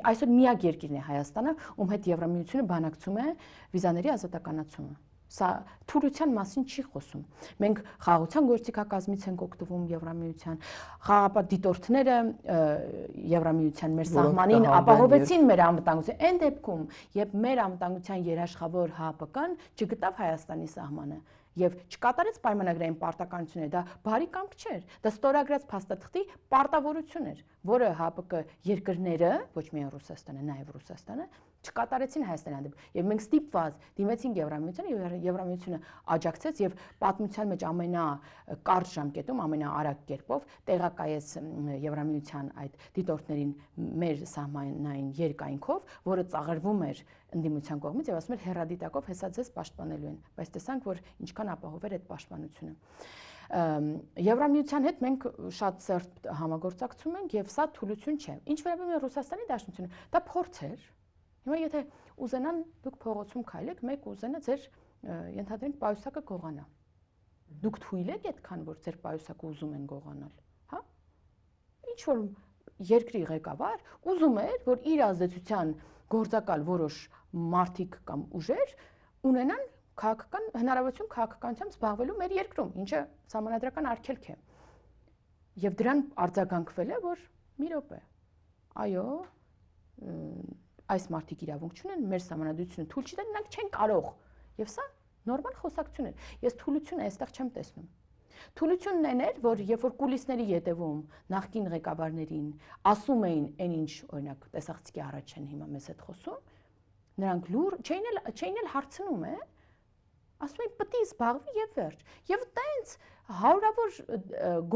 Այսօր միակ երկիրն է Հայաստանը, ում հետ Եվրամիությունը բանակցում է վիզաների ազատականացումը։ Սա թուլության մասին չի խոսում։ Մենք խաղաղության գործիքակազմից ենք օգտվում Եվրամիության, խաղապատ դիտորդները Եվրամիության մեր սահմանին ապահովեցին մեր անվտանգությունը։ Այն դեպքում, երբ մեր անվտանգության երաշխավոր ՀԱՊԿ-ն չգտավ Հայաստանի սահմանը եւ չկատարեց պայմանագրային պարտականությունները, դա բարի կամք չէր, դա ստորագրած փաստաթղթի պարտավորություն էր, որը ՀԱՊԿ երկրները, ոչ միայն Ռուսաստանը, նաեւ Ռուսաստանը, չկատարեցին Հայաստանի հանդեպ։ Եվ մենք ստիպված դիմեցինք Եվրամիությանը եւ Եվրամիությունը աջակցեց եւ պատմության մեջ ամենակարճ ժամկետում, ամենաարագ կերպով տեղակայեց Եվրամիության այդ դիտորդներին մեր սահմանային երկայնքով, որը ծաղրվում էր ընդդիմության կողմից եւ ասում էր հերադիտակով հեսա ձեզ պաշտպանելու են, բայց տեսանք, որ ինչքան ապահով էր այդ պաշտպանությունը։ Եվրամիության հետ մենք շատ սերտ համագործակցում ենք եւ սա թուլություն չէ։ Ինչ վերաբերում է Ռուսաստանի Դաշնությունը, դա փորձ էր։ Հիմա եթե ուզենան դուք փողոցում քայլեք, մեկ ուզենա ձեր ենթադրենք պայուսակը գողանա։ Դուք թույլ եք այդքան, որ ձեր պայուսակը ուզում են գողանալ, հա? Ինչ որ երկրի ղեկավար ուզում էր, որ իր ազդեցության գործակալ որոշ մարդիկ կամ ուժեր ունենան քաղաքական հնարավորություն քաղաքականությամբ զբաղվելու մեր երկրում, ինչը համանդրական արգելք է։ Եվ դրան արձագանքվել է, որ մի րոպե։ Այո, այս մարդիկ իրավունք չունեն, մեր համանդրությունը թույլ չի տա, նրանք չեն կարող։ Եվ սա նորմալ խոսակցություն էր։ Ես թուլությունը այստեղ չեմ տեսնում։ Թուլությունն այն էր, որ երբ որ կուլիսների ետևում նախկին ղեկավարներին ասում էին այն ինչ, օրինակ, տեսախցիկի առաջ են հիմա մեզ հետ խոսում, նրանք լուր չէին էլ հարցնում, ասում էին պտի զբաղվի եւ վերջ։ Եվ տենց հարյուրավոր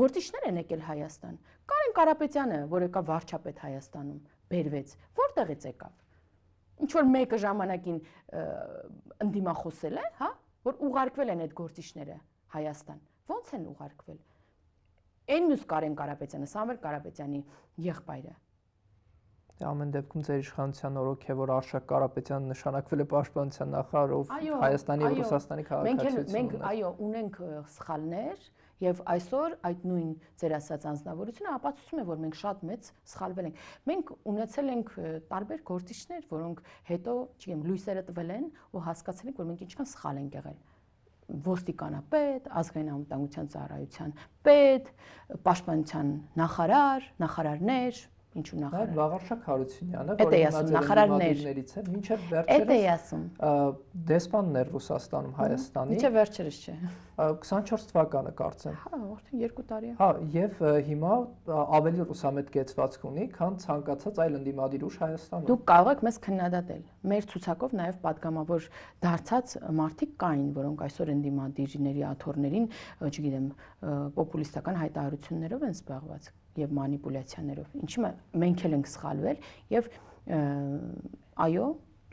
գործիչներ են եկել Հայաստան։ Կարեն Կարապետյանը, որ եկավ վարչապետ Հայաստանում, բերվեց, որտեղից եկավ։ Ինչ որ մեկը ժամանակին ընդդիմախոսել է, հա, որ ուղարկվել են այդ գործիչները Հայաստան։ Ոնց են ուղարկվել։ Այն մյուս Կարեն Կարապետյանը, Սամվել Կարապետյանի եղբայրը։ Ամեն դեպքում ձեր իշխանության օրոք է, որ Արշակ Կարապետյանը նշանակվել է պաշտպանության նախարարով Հայաստանի եւ Ռուսաստանի քաղաքացիություն։ Մենք այո, ունենք սխալներ եւ այսօր այդ նույն ձեր ասած անձնավորությունը ապացուցում է, որ մենք շատ մեծ սխալվել ենք։ Մենք ունեցել ենք տարբեր գործիչներ, որոնք հետո, չգիտեմ, լույսերը տվել են ու հասկացել ենք, որ մենք ինչքան սխալ ենք եղել։ Ոստիկանապետ, ազգային անվտանգության ծառայության պետ, պաշտպանության նախարար, նախարարներ, ինչու նախարար։ Վաղարշակ Հարությունյանը, որ նախարարներից է, մինչև վերջերս դեսպանն էր Ռուսաստանում, Հայաստանի։ Մինչև վերջերս չէ։ 24 թվականը կարծեմ։ Հա, արդեն 2 տարի է։ Հա, եւ հիմա ավելի ռուսամետ կեցվածք ունի, քան ցանկացած այլ ընդդիմադիր ուժ Հայաստանում։ Դուք կարող եք մեզ քննադատել։ Մեր ցուցակով նաեւ падգամավոր դարձած մարդիկ կային, որոնք այսօր ընդդիմադիրների աթոռներին, չգիտեմ, պոպուլիստական հայտարարություններով են զբաղված եւ մանիպուլյացիաներով։ Ինչի՞ մենք էլ ենք սխալվել եւ այո,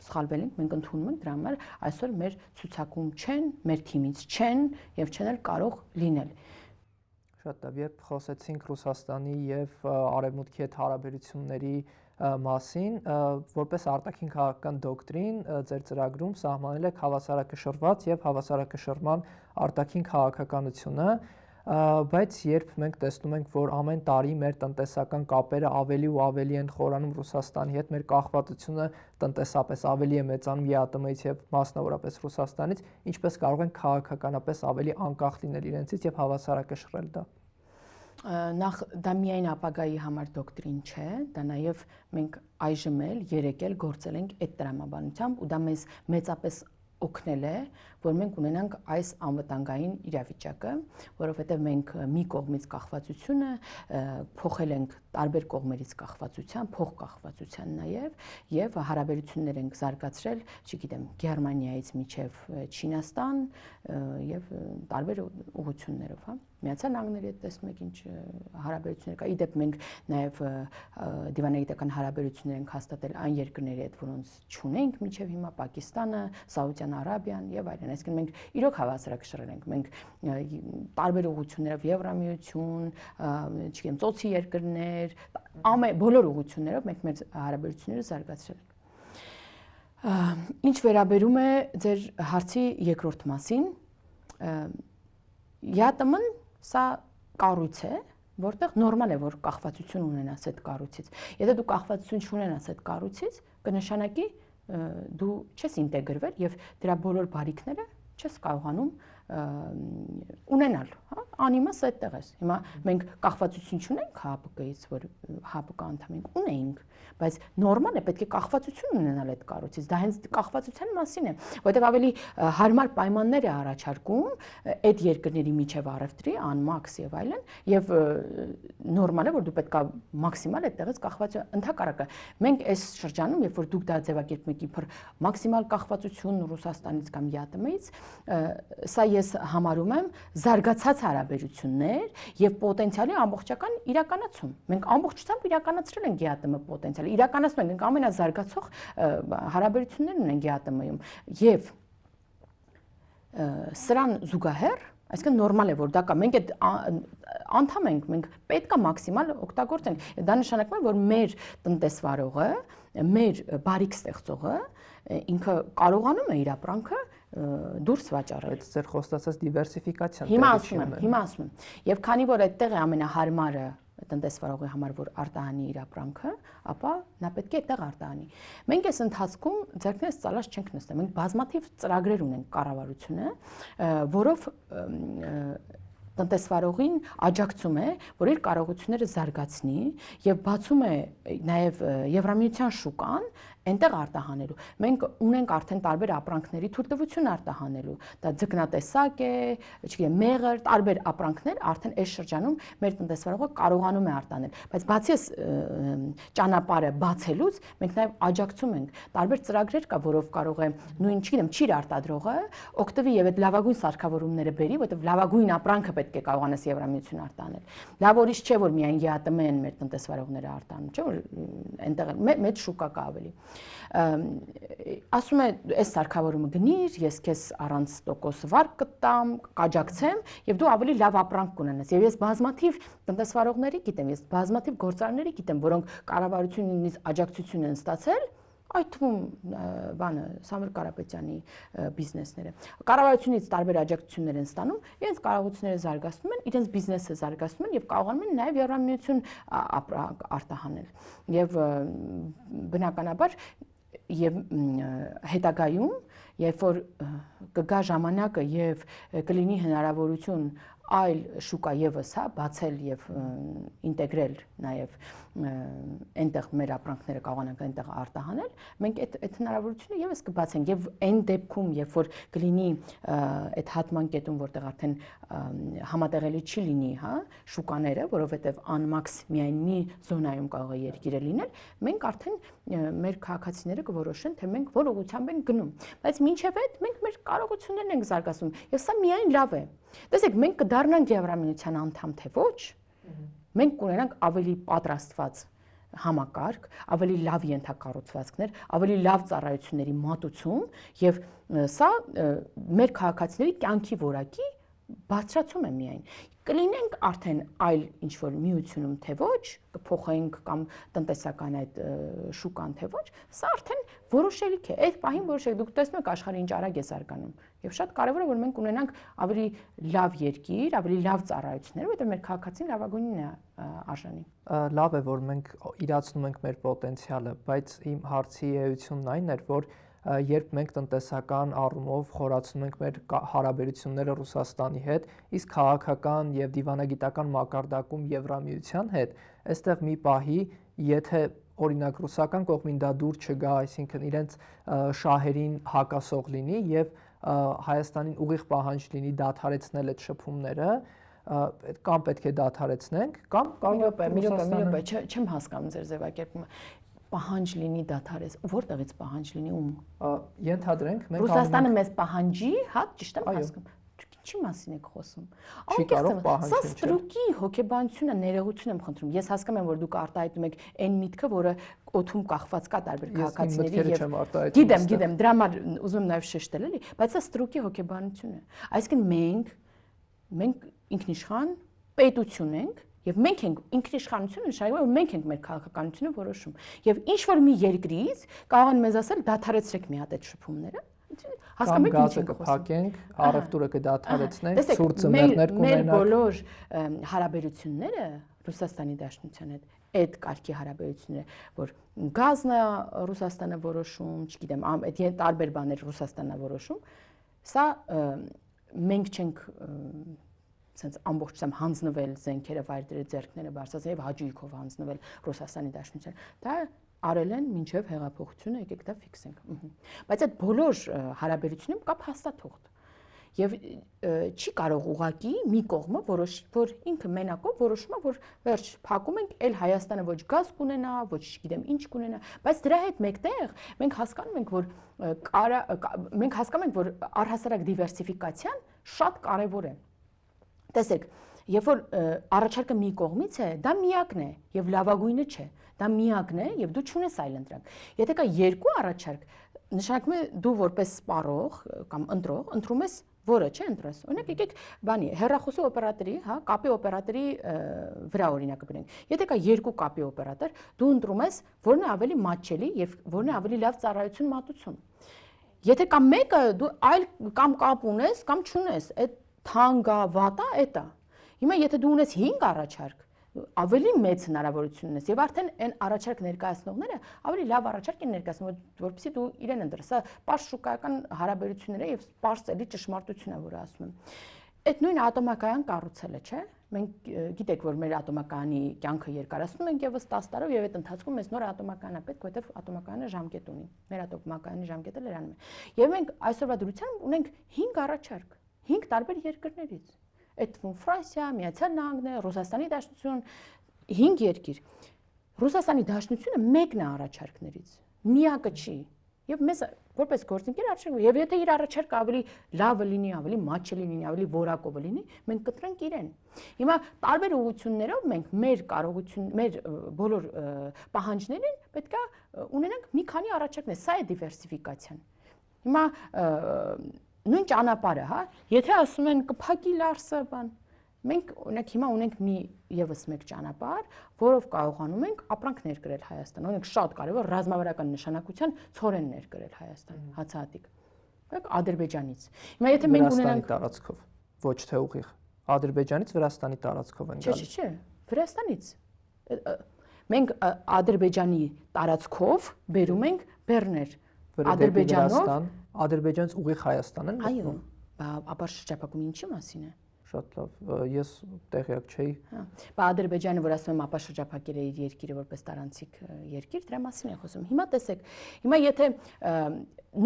սխալվել ենք, մենք ընդունում ենք դրա համար այսօր մեր ցուցակում չեն, մեր թիմից չեն եւ չեն էլ կարող լինել։ Շատ լավ, երբ խոսեցինք Ռուսաստանի եւ Արևմուտքի հետ հարաբերությունների մասին, որպես արտաքին քաղաքական դոկտրին ձեր ծրագրում սահմանել եք հավասարակշռված եւ հավասարակշռման արտաքին քաղաքականությունը, բայց երբ մենք տեսնում ենք, որ ամեն տարի մեր տնտեսական կապերը ավելի ու ավելի են խորանում Ռուսաստանի հետ, մեր կախվածությունը տնտեսապես ավելի է մեծանում ԵԱՏՄ-ից եւ մասնավորապես Ռուսաստանից, ինչպես կարող են քաղաքականապես ավելի անկախ լինել իրենցից եւ հավասարակշռել դա։ Նախ դա միայն ապագայի համար դոկտրին չէ, դա նաև մենք այժմ էլ երեք էլ գործել ենք այդ տրամաբանությամբ ու դա մեզ մեծապես օգնել է, որ մենք ունենանք այս անվտանգային իրավիճակը, որովհետև մենք մի կողմից կախվածությունը փոխել ենք տարբեր կողմերից կախվածության, փոխկախվածության եւ հարաբերություններ ենք զարգացրել, չգիտեմ, Գերմանիայից մինչև Չինաստան եւ տարբեր ուղղություններով, հա։ Միացյալ Նահանգների հետ տեսնում եք ինչ հարաբերություններ կա։ Իդեպ մենք նաև դիվանագիտական հարաբերություններ ենք հաստատել այն երկրների հետ, որոնց չունենք մինչև հիմա, Պակիստանը, Սաուդյան Արաբիան եւ այլն։ Այսինքն մենք իրոք հավասարակշռել ենք։ Մենք տարբեր ուղղություններով Եվրամիություն, չգիտեմ, ծոցի երկրներ, բոլոր ուղղություններով մենք մեր հարաբերությունները զարգացրել ենք։ Ինչ վերաբերում է ձեր հարցի երկրորդ մասին, ԵԱՏՄ-ն սա կառույց է, որտեղ նորմալ է, որ կախվածություն ունենաս այդ կառույցից։ Եթե դու կախվածություն չունենաս այդ կառույցից, կնշանակի դու չես ինտեգրվել եւ դրա բոլոր բարիքները չես կարողանում ունենալ, հա, անիմաս այդտեղ ես։ Հիմա մենք կախվածություն չունենք ՀԱՊԿ-ից, որ ՀԱՊԿ անդամ ենք, ունենք, բայց նորմալ է, պետք է կախվածություն ունենալ այդ կառույցից։ Դա հենց կախվածության մասին է, որտեղ ավելի հարմար պայմաններ է առաջարկում այդ երկրների միջև առևտրի, անմաքս եւ այլն, եւ նորմալ է, որ դու պետք է մաքսիմալ այդտեղից կախվածություն, ընդհակառակը մենք այս շրջանում, երբ որ դուք դա ձևակերպում եք իբր մաքսիմալ կախվածություն Ռուսաստանից կամ ԵԱՏՄ-ից, սա ես համարում եմ զարգացած հարաբերություններ եւ պոտենցիալի ամբողջական իրականացում։ Մենք ամբողջությամբ իրականացրել ենք ԵԱՏՄ պոտենցիալը, իրականացնում ենք ամենազարգացող հարաբերություններն ունենք ԵԱՏՄ-ում եւ սրան զուգահեռ, այսինքն նորմալ է, որ դա կա, մենք այդ անդամ ենք, մենք պետք է մաքսիմալ օգտագործենք։ Դա նշանակում է, որ մեր տնտեսվարողը, մեր բարիք ստեղծողը ինքը կարողանում է իր ապրանքը դուրս վաճառել։ Այդ ձեր խոստացած դիվերսիֆիկացիան։ Հիմա ասում եմ։ Եվ քանի որ այդտեղ է ամենահարմարը տնտեսվարողի համար, որ արտահանի իր ապրանքը, ապա նա պետք է այդտեղ արտահանի։ Մենք այս ընթացքում ձեռքներս ծալած չենք նստել։ Մենք բազմաթիվ ծրագրեր ունենք կառավարությունը, որով տնտեսվարողին աջակցում է, որ իր կարողությունները զարգացնի եւ բացում է նաեւ Եվրամիության շուկան այնտեղ արտահանելու։ Մենք ունենք արդեն տարբեր ապրանքների թույլտվություն արտահանելու։ Դա ձկնատեսակ է, չգիտեմ, մեղր, տարբեր ապրանքներ արդեն այս շրջանում մեր տնտեսվարողը կարողանում է արտահանել։ Բայց բացի այս ճանապարհը բացելուց, մենք նաեւ աջակցում ենք տարբեր ծրագրեր կա, որով կարող է նույն, չգիտեմ, ճիր արտադրողը օգտվի եւ այդ լավագույն սարքավորումները բերի, որովհետեւ լավագույն ապրանքը պետք է կարողանաս Եվրամիություն արտահանել։ Լավ ուրիշ չէ, որ միայն ԵԱՏՄ են մեր տնտեսվարողները արտահանում, չէ՞ որ այնտեղ մեծ շուկա կա ավելի։ Ասում է, այս սարքավորումը գնիր, ես քեզ առանց տոկոս վարկ կտամ, կաջակցեմ եւ դու ավելի լավ ապրանք կունենաս։ Եվ ես բազմաթիվ տնտեսվարողների գիտեմ, ես բազմաթիվ գործարարների գիտեմ, որոնք կառավարությունից աջակցություն են ստացել, այդ թվում բանը Սամվել Կարապետյանի բիզնեսները։ Կառավարությունից տարբեր աջակցություններ են ստանում, իրենց կարողությունները զարգացնում են, իրենց բիզնեսը զարգացնում են եւ կարողանում են նաեւ Եվրամիություն արտահանել։ Եվ բնականաբար եւ հետագայում, երբ որ կգա ժամանակը եւ կլինի հնարավորություն այլ շուկա եւս, հա, բացել եւ ինտեգրել նաեւ այնտեղ մեր ապրանքները կարողանանք այնտեղ արտահանել, մենք այդ հնարավորությունը եւս կբացենք եւ այն դեպքում, երբ որ կլինի այդ հատման կետում, որտեղ արդեն համատեղելի չի լինի, հա, շուկաները, որովհետեւ անմաքս միայն մի զոնայում կարող է երկիրը լինել, մենք արդեն մեր քաղաքացիները կորոշեն, թե մենք որ ուղղությամբ ենք գնում, բայց մինչեւ այդ մենք մեր կարողություններն ենք զարգացնում եւ սա միայն լավ է։ Տեսեք, մենք կդառնանք Եվրամիության անդամ թե ոչ, մենք կունենանք ավելի պատրաստված համակարգ, ավելի լավ ենթակառուցվածքներ, ավելի լավ ծառայությունների մատուցում եւ սա մեր քաղաքացիների կյանքի որակի բարձրացում է միայն։ Կլինենք արդեն այլ ինչ որ միությունում թե ոչ, կփոխենք կամ տնտեսական այդ շուկան թե ոչ, սա արդեն որոշելիք է։ Այդ պահին որոշեք, դուք տեսնում եք աշխարհը ինչ արագ է զարգանում։ Եվ շատ կարևոր է որ մենք ունենանք ավելի լավ երկիր, ավելի լավ ծառայություններ, որտեղ մեր քաղաքացին լավագույնն է արժանի։ Լավ է, որ մենք իրացնում ենք մեր պոտենցիալը, բայց իմ հարցի էությունն այն էր, որ երբ մենք տնտեսական առումով խորացնում ենք մեր հարաբերությունները Ռուսաստանի հետ, իսկ քաղաքական եւ դիվանագիտական մակարդակում Եվրամիության հետ, այստեղ մի պահի, եթե օրինակ ռուսական կողմին դա դուր չգա, այսինքն իրենց շահերին հակասող լինի եւ Հայաստանին ուղիղ պահանջ լինի դադարեցնել այդ շփումները, կամ պետք է դադարեցնենք, կամ կարող է մի րոպե, չեմ հասկանում ձեր ձևակերպումը։ Պահանջ լինի դադարես, որտեղից պահանջ լինի ում։ Ենթադրենք մենք Ռուսաստանը մեզ պահանջի, հա, ճիշտ եմ հասկանում։ Ինչի մասին եք խոսում։ Չի կարող Սա պահանջել։ ստրուկի հոգեբանությունը, ներողություն եմ խնդրում։ Ես հասկանում եմ, որ դուք արտահայտում եք այն միտքը, որը օդում կախված կա տարբեր քաղաքացիների եւ գիտեմ, դրա համար ուզում եմ նաեւ շեշտել, էլի, բայց սա ստրուկի հոգեբանություն է։ Այսինքն մենք ինքնիշխան պետություն ենք եւ մենք ենք ինքնիշխանությունը նշանակում է, որ մենք ենք մեր քաղաքականությունը որոշում։ Եւ ինչ որ մի երկրից կարող են մեզ ասել դադարեցրեք մի հատ այդ շփումները։ Հասկանում եք ինչ ենք խոսում։ Առևտուրը կդադարեցնենք, ցուրտ ծմերներ կունենանք։ Մեր բոլոր հարաբերությունները Ռուսաստանի Դաշնության հետ այդ կարգի հարաբերությունները, որ գազն է Ռուսաստանը որոշում, չգիտեմ, այդ տարբեր բաներ Ռուսաստանն է որոշում, սա մենք չենք sense ամբողջությամբ հանձնվել զենքերը վայրդրել ձեռքները բարձրացնել եւ հաջողիքով հանձնվել Ռուսաստանի Դաշնության։ Դա արել են մինչև հեղափոխությունը, եկեք դա ֆիքսենք։ Բայց այդ բոլոր հարաբերությունում կա փաստաթուղթ։ Եվ չի կարող ուղակի մի կողմը որոշի, որ ինքը մենակով որոշում է, որ վերջ փակում ենք, էլ Հայաստանը ոչ գազ կունենա, ոչ չգիտեմ ինչ կունենա, բայց դրա հետ մեկտեղ մենք հասկանում ենք, որ առհասարակ դիվերսիֆիկացիան շատ կարևոր է։ Տեսեք, երբ որ առաջարկը մի կողմից է, դա միակն է եւ լավագույնը չէ։ Դա միակն է եւ դու չունես այլ ընտրակ։ Եթե կա երկու առաջարկ, նշանակում է դու որպես սպառող կամ ընտրող ընտրում ես որը չէ ընտրես։ Օրինակ եկեք բանի հեռախոսի օպերատորի, հա, կապի օպերատորի վրա օրինակը բերենք։ Եթե կա երկու կապի օպերատոր, դու ընտրում ես որն է ավելի մատչելի եւ որն է ավելի լավ ծառայություն մատուցում։ Եթե կա մեկը, դու այլ կամ կապ ունես կամ չունես, այդ թանկա վատա էտա։ Հիմա եթե դու ունես 5 առաջարկ, ավելի մեծ հնարավորություն ունես եւ արդեն այն առաջարկ ներկայացնողները ավելի լավ առաջարկ են ներկայացնում, որովհետեւ դու իրեն ընտրես։ Սա պարզ շուկայական հարաբերությունները եւ պարզ էլի ճշմարտությունն է, որը ասում եմ։ Այդ նույն ատոմակայան կառուցելը, չէ՞։ Մենք գիտեք, որ մեր ատոմակայանի կյանքը երկարացնում ենք եւս 10 տարով եւ այդ ընթացքում մեզ նոր ատոմակայան է պետք, որովհետեւ ատոմակայանը ժամկետ ունի։ Մեր ատոմակայանի ժամկետը լրանում է։ Եվ մենք այսօրվա դրությամբ ունենք 5 առաջարկ, 5 տարբեր երկրներից։ Այդ թվում Ֆրանսիա, Միացյալ Նահանգներ, Ռուսաստանի Դաշնություն, 5 երկիր։ Ռուսաստանի Դաշնությունը մեկն է առաջարկներից, միակը չի։ Եվ մեզ որպես գործընկեր առաջարկում, եւ եթե իր առաջարկը ավելի լավը լինի, ավելի մատչելի լինի, ավելի որակով լինի, մենք կտրենք իրեն։ Հիմա տարբեր ուղղություններով մենք մեր կարողություն, մեր բոլոր պահանջներին պետքա ունենանք մի քանի առաջարկներ, սա է դիվերսիֆիկացիան։ Հիմա նույն ճանապարհը, հա, եթե ասում են կփակի Լարսը, բան, մենք օրինակ հիմա ունենք մի եւս մեկ ճանապարհ, որով կարողանում ենք ապրանք ներկրել Հայաստան։ Օրինակ շատ կարևոր ռազմավարական նշանակության ցորեն ներկրել Հայաստան, հացահատիկ։ Օրինակ Ադրբեջանից։ Հիմա եթե մենք ունենանք տարածքով, ոչ թե ուղիղ, Ադրբեջանից Վրաստանի տարածքով են գալիս։ Չէ, Վրաստանից։ Մենք Ադրբեջանի տարածքով բերում ենք բեռներ։ Ադրբեջանով Ադրբեջանից ուղիղ Հայաստան են։ Այո, ապա շրջափակումը ինչի մասին է։ Շատ լավ, ես տեղյակ չէի։ Հա, բա Ադրբեջանը, որ ասում եմ, ապա շրջափակել է իր երկիրը որպես տարանցիկ երկիր, դրա մասին է խոսում։ Հիմա տեսեք, հիմա եթե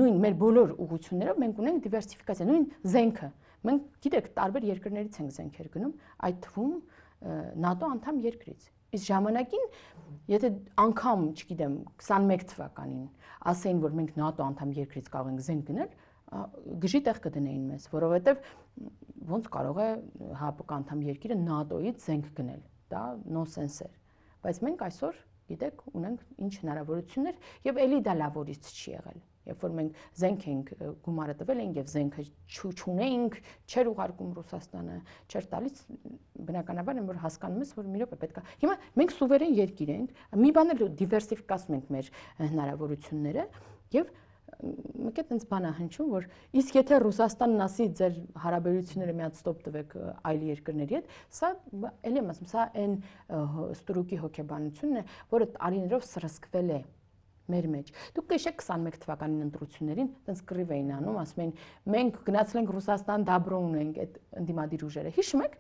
նույն մեր բոլոր ուղղություններով մենք ունենք դիվերսիֆիկացիա, նույն զենքը։ Մենք գիտեք, տարբեր երկրներից ենք զենքեր գնում, այդ թվում ՆԱՏՕ անդամ երկրից։ Իսկ ժամանակին, եթե անգամ, չգիտեմ, 21 թվականին ասեին, որ մենք ՆԱՏՕ անդամ երկրից կարող ենք զենք գնել, գժի տեղ կդնեին մեզ, որովհետև ոնց կարող է ՀԱՊԿ անդամ երկիրը ՆԱՏՕ-ից զենք գնել։ Դա նոնսենս էր։ Բայց մենք այսօր, գիտեք, ունենք ինչ հնարավորություններ եւ էլի դա լավորից չի եղել։ Երբ որ մենք զենք ենք գումարը տվել ենք եւ զենքը չունենք, չէր ուղարկում Ռուսաստանը, չէր տալիս, բնականաբար եմ որ հասկանում ես, որ մի րոպե պետք է։ Հիմա մենք սուվերեն երկիր ենք, մի բան էլ դիվերսիֆիկացնում ենք մեր հնարավորությունները եւ մեկ է տենց բան է հնչում, որ իսկ եթե Ռուսաստանն ասի ձեր հարաբերությունները մի հատ ստոպ տվեք այլ երկրների հետ, սա էլի եմ ասում, սա այն ստրուկի հոգեբանությունն է, որը տարիներով սրսկվել է մեր մեջ։ Դուք կհիշեք 21 թվականին ընտրություններին, տենց կռիվ էին անում, ասում էին, մենք գնացել ենք Ռուսաստան, դաբրո ունենք այդ ընդդիմադիր ուժերը։ Հիշում եք,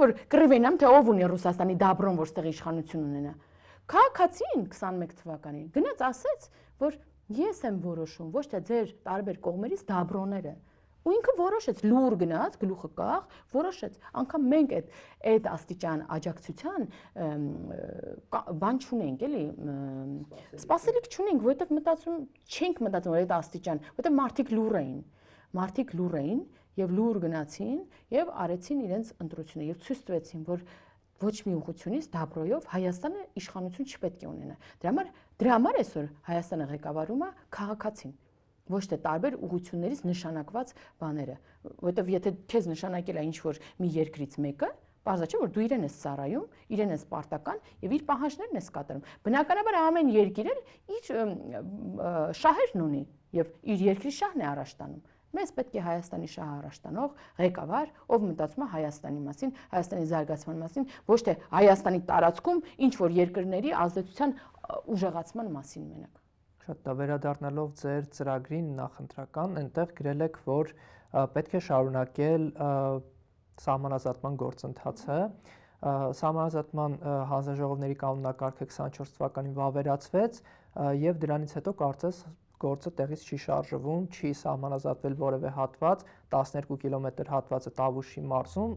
որ կռիվ էին անում, թե ով ունի Ռուսաստանի դաբրոն, որ ստեղ իշխանություն ունենա։ Քաղաքացին 21 թվականին գնաց ասեց, որ ես եմ որոշում, ոչ թե ձեր տարբեր կողմերից դաբրոները։ Ու ինքը որոշեց, լուր գնաց, գլուխը կախ, որոշեց։ Անկամ մենք այդ աստիճան աջակցության բան չունենք, էլի, սպասելիք չունենք, որովհետև չենք մտածում, որ այդ աստիճան, որովհետև մարդիկ լուր էին եւ լուր գնացին եւ արեցին իրենց ընտրությունը եւ ցույց տվեցին, որ ոչ մի ուղղությունից Դաբրոյով Հայաստանը իշխանություն չպետք է ունենա։ Դրա համար այսօր Հայաստանը ղեկավարում է քաղաքացին, ոչ թե տարբեր ուղղություններից նշանակված բաները, որովհետեւ եթե քեզ նշանակել է ինչ որ մի երկրից մեկը, բարձր չէ որ դու իրեն ես ծառայում, իրեն ես պարտական եւ իր պահանջներն ես կատարում։ Բնականաբար ամեն երկիր էլ իր շահերն ունի եւ իր երկրի շահն է առաջ տանում։ Մեզ պետք է Հայաստանի շահը առաջ տանող ղեկավար, ով մտածում է Հայաստանի մասին, Հայաստանի զարգացման մասին, ոչ թե Հայաստանի տարածքում ինչ որ երկրների ազդեցության ուժեղացման մասին մենակ։ Շատ դա վերադառնալով ձեր ծրագրին նախընտրական, այնտեղ գրել եք, որ պետք է շարունակել սահմանազատման գործընթացը, սահմանազատման հանձնաժողովների կանոնակարգը 24 թվականին վավերացվեց եւ դրանից հետո կարծես գործը տեղից չի շարժվում, չի սահմանազատվել որևէ հատված, 12 կիլոմետր հատվածը Տավուշի մարզում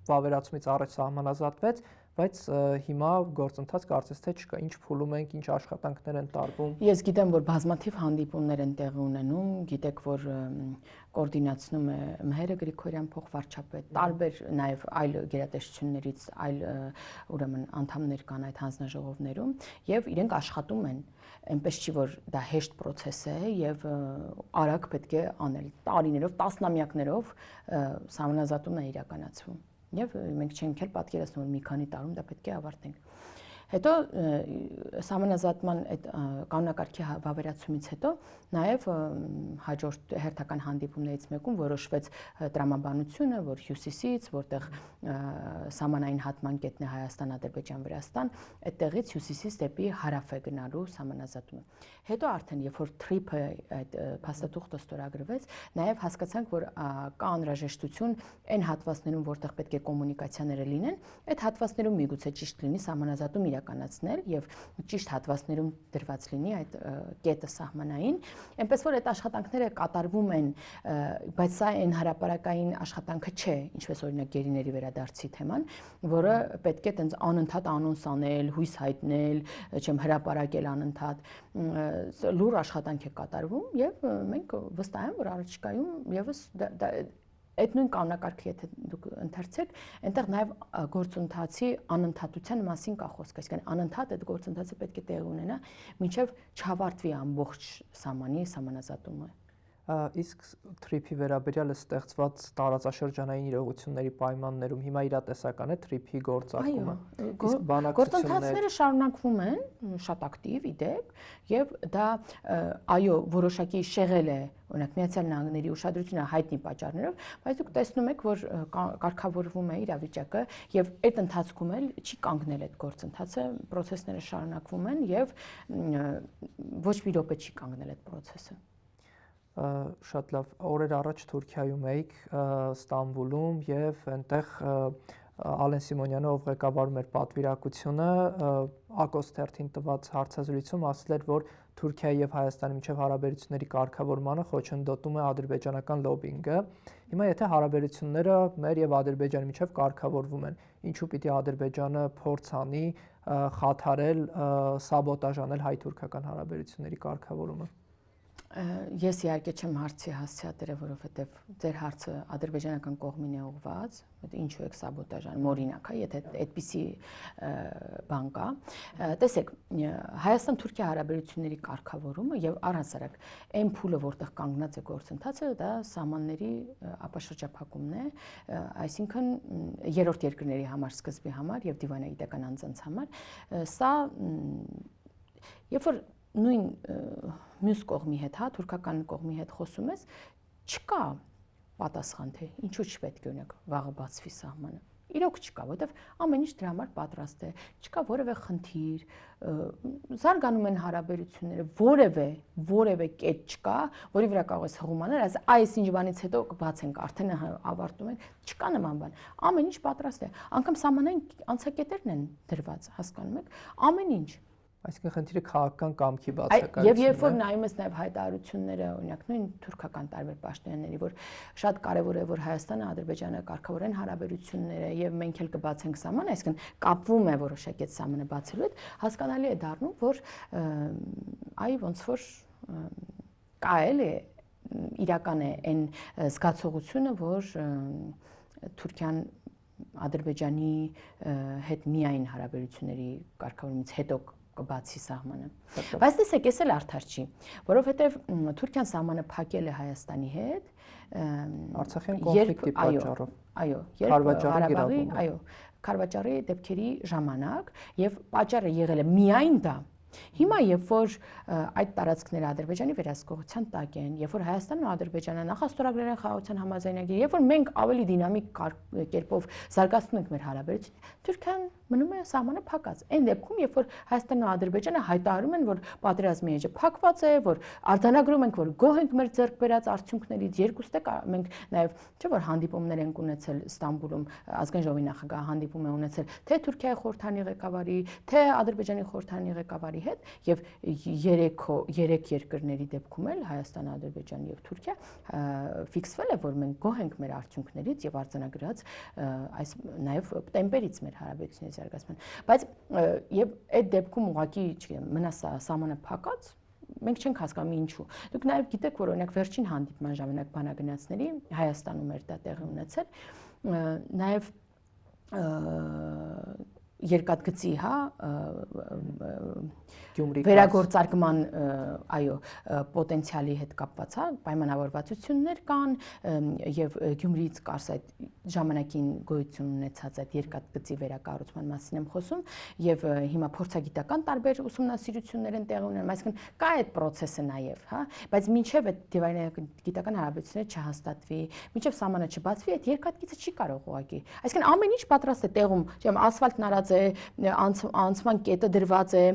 վավերացումից առաջ սահմանազատվեց, բայց հիմա գործընթաց կարծես թե չկա, ինչ փուլում ենք, ինչ աշխատանքներ են տարվում։ Ես գիտեմ, որ բազմաթիվ հանդիպումներ են տեղի ունենում, գիտեք, որ կոորդինացնում է Մհերը Գրիգորյան փոխվարչապետ, տարբեր նաև այլ գերատեսչություններից այլ ուրեմն անդամներ կան այդ հանձնաժողովներում եւ իրենք աշխատում են։ Այնպես չի որ դա հեշտ process է եւ արագ պետք է անել։ Տարիներով, տասնամյակներով սահմանազատումն է իրականացվում։ Եվ մենք չենք էլ պատկերացնում, որ մի քանի տարում դա պետք է ավարտենք։ Հետո սահմանազատման այդ կանոնակարգի վավերացումից հետո նաև հաջորդ հերթական հանդիպումներից մեկում որոշվեց տրամաբանությունը, որ հյուսիսից, որտեղ սահմանային հատման կետն է Հայաստան-Ադրբեջան-Վրաստան, այդտեղից հյուսիսից դեպի հարավ է գնալու սահմանազատումը։ Հետո արդեն երբ որ TRIP-ը այդ փաստաթուղթը ստորագրվեց, նաև հասկացանք, որ կա անհրաժեշտություն այն հատվածներում, որտեղ պետք է կոմունիկացիաները լինեն, այդ հատվածներում միգուցե ճիշտ լինի սահմանազատում իրականացնել եւ ճիշտ հատվածներում դրված լինի այդ կետը սահմանային, այնպես որ այդ աշխատանքները կատարվում են, բայց սա այն հարաբերակային աշխատանքը չէ, ինչպես օրինակ գերիների վերադարձի թեման, որը պետք է տենց անընդհատ անոնս անել, հույս հայտնել, չեմ հրապարակել անընդհատ, լուր աշխատանք է կատարվում եւ մենք վստահ եմ, որ առաջիկայում եւս այդ նույն կանոնակարգը եթե դուք ընթերցեք, այնտեղ նաև գործընթացի անընդհատության մասին կա խոսք, այսինքն անընդհատ այդ գործընթացը պետք է տեղի ունենա, մինչև չավարտվի ամբողջ սահմանազատումը։ Իսկ TRIP-ի վերաբերյալ ստեղծված տարածաշրջանային իրողությունների պայմաններում հիմա իրատեսական է TRIP-ի գործարկումը։ Իսկ գործընթացները շարունակվում են շատ ակտիվ իդեպ եւ դա այո որոշակի շեղել է օրինակ Միացյալ Նահանգների ուշադրությունը հայտնի պատճառներով, բայց դուք տեսնում եք, որ կարգավորվում է իրավիճակը եւ այդ ընթացքում էլ չի կանգնել այդ գործընթացը, process-ները շարունակվում են եւ ոչ մի րոպե չի կանգնել այդ process-ը։ Շատ լավ, օրեր առաջ Թուրքիայում էիք, Ստամբուլում եւ այնտեղ Ալեն Սիմոնյանը, ով ղեկավարում էր պատվիրակությունը, Ակոս թերթին տված հարցազրույցում ասել էր, որ Թուրքիայի եւ Հայաստանի միջև հարաբերությունների կարգավորմանը խոչընդոտում է ադրբեջանական լոբինգը։ Հիմա եթե հարաբերությունները մեր եւ Ադրբեջանի միջև կարգավորվում են, ինչու պիտի Ադրբեջանը փորձ անի խաթարել, սաբոտաժ անել հայ-թուրքական հարաբերությունների կարգավորումը։ Ես իհարկե չեմ հարցի հասցեատերը, որովհետև ձեր հարցը ադրբեջանական կողմին է ուղղված, ինչու եք սաբոտաժ անում, օրինակ, եթե այդպիսի բան կա։ Տեսեք, Հայաստան-Թուրքիա հարաբերությունների կարգավորումը եւ առհասարակ այն փուլը, որտեղ կանգնած է գործընթացը, դա սահմանների ապաշրջափակումն է, այսինքն երրորդ երկրների համար, սկզբի համար եւ դիվանագիտական անձանց համար, սա երբ որ նույն մյուս կողմի հետ, հա, թուրքական կողմի հետ խոսում ես, չկա պատասխան, թե ինչու չպետք է օրինակ վաղը բացվի սահմանը։ Իրոք չկա, որովհետև ամեն ինչ դրա համար պատրաստ է, չկա որևէ խնդիր, զարգանում են հարաբերությունները, որևէ կետ չկա, որի վրա կարող ես հղում անել, այս ինչ բանից հետո կբացենք, արդեն ավարտում ենք, չկա նման բան։ Ամեն ինչ պատրաստ է, անգամ սահմանային անցակետերն են դրված, հասկանում եք, ամեն ինչ։ Այսինքն խնդիրը քաղաքական կամքի բացակայությունն է։ Եվ երբ որ նայում ես նաև հայտարարությունները, օրինակ նույն թուրքական տարբեր պաշտոնյաների, որ շատ կարևոր է, որ Հայաստանը, Ադրբեջանը կարգավորեն հարաբերությունները եւ մենք էլ կբացենք սահմանը, այսինքն կապվում է որոշակի այդ սահմանը բացելու հետ, հասկանալի է դառնում, որ այ ոնց որ կա էլի իրական է այն զգացողությունը, որ Թուրքիան Ադրբեջանի հետ միայն հարաբերությունների կարգավորումից հետո կբացի սահմանը։ Բայց տեսեք, էս էլ արդար չի, որովհետև Թուրքիան սահմանը փակել է Հայաստանի հետ Արցախյան կոնֆլիկտի պատճառով։ Այո, երբ Քարվաճարի դեպքերի ժամանակ եւ պատճառը եղել է միայն դա։ Հիմա երբ որ այդ տարածքները Ադրբեջանի վերահսկողության տակ են, երբ որ Հայաստանն ու Ադրբեջանը նախաստորագրել են խաղաղության համաձայնագիր, երբ որ մենք ավելի դինամիկ կերպով զարգացնում ենք մեր հարաբերությունները, Թուրքիան մնում է սահմանը փակած։ Այն դեպքում, երբ որ Հայաստանն ու Ադրբեջանը հայտարարում են, որ պատերազմի էջը փակված է, որ արձանագրում ենք, որ գոհ ենք մեր ձեռք բերած արդյունքներից, երկուստե մենք նաև չէ՞ որ հանդիպումներ ենք ունեցել Ստամբուլում, ազգային ժողովի նախագահը հանդիպում է ունեցել թե Թուրքիայի խորհրդանի ղեկավարի, թե Ադրբեջանի խորհրդանի ղեկավարի հետ եւ երեք երկրների դեպքում էլ Հայաստան, Ադրբեջան եւ Թուրքիա ֆիքսվել է, որ մենք գոհ ենք մեր արդյունքներից եւ արձանագրած այս նաեւ տեմպերից մեր հարաբերությունների զարգացման։ Բայց եւ այդ դեպքում ուղղակի, չգիտեմ, մնաս սահմանը փակած մենք չենք հասկանում ինչու։ Դուք նաև գիտեք, որ օրինակ վերջին հանդիպման ժամանակ բանագնացների Հայաստանում էր դա տեղի ունեցել, նաև երկաթգծի, հա, վերագործարկման, այո, պոտենցիալի հետ կապված, հա, պայմանավորվածություններ կան եւ Գյումրիից կարս այդ ժամանակին գոյություն ունեցած այդ երկաթգծի վերակառուցման մասին եմ խոսում եւ հիմա փորձագիտական տարբեր ուսումնասիրություններ են տեղի ունենում, այսինքն կա այդ process-ը նաեւ, հա, բայց մինչեւ այդ դիվանագիտական հարաբերությունները չհաստատվի, մինչեւ սահմանը չբացվի, այդ երկաթգիծը չի կարող ուղղակի։ Այսինքն ամեն ինչ պատրաստ է տեղում, չեմ ասֆալտն արած է, անցման կետը դրված է,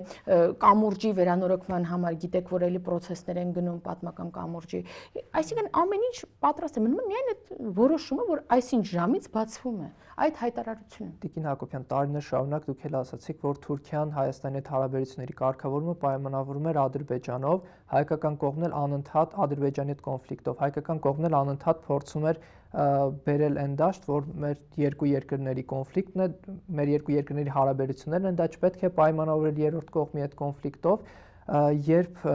կամուրջի վերանորոգման համար գիտեք, որ էլի process-ներ են գնում պատմական կամուրջի։ Այսինքն ամեն ինչ պատրաստ է, մնում է միայն այդ որոշումը, որ այսինչ ժամից բացվում է այդ հայտարարությունը։ Տիկին Հակոբյան, տարիներ շարունակ դուք էլ ասացիք, որ Թուրքիան Հայաստանի հետ հարաբերությունների կարգավորումը պայմանավորում էր Ադրբեջանով, հայկական կողմն էլ անընդհատ Ադրբեջանի հետ կոնֆլիկտով, հայկական կողմն էլ անընդհատ փորձում էր բերել այն դաշտ, որ մեր երկու երկրների կոնֆլիկտն է, մեր երկու երկրների հարաբերություններն են, դա չպետք է պայմանավորել երրորդ կողմի հետ կոնֆլիկտով, երբ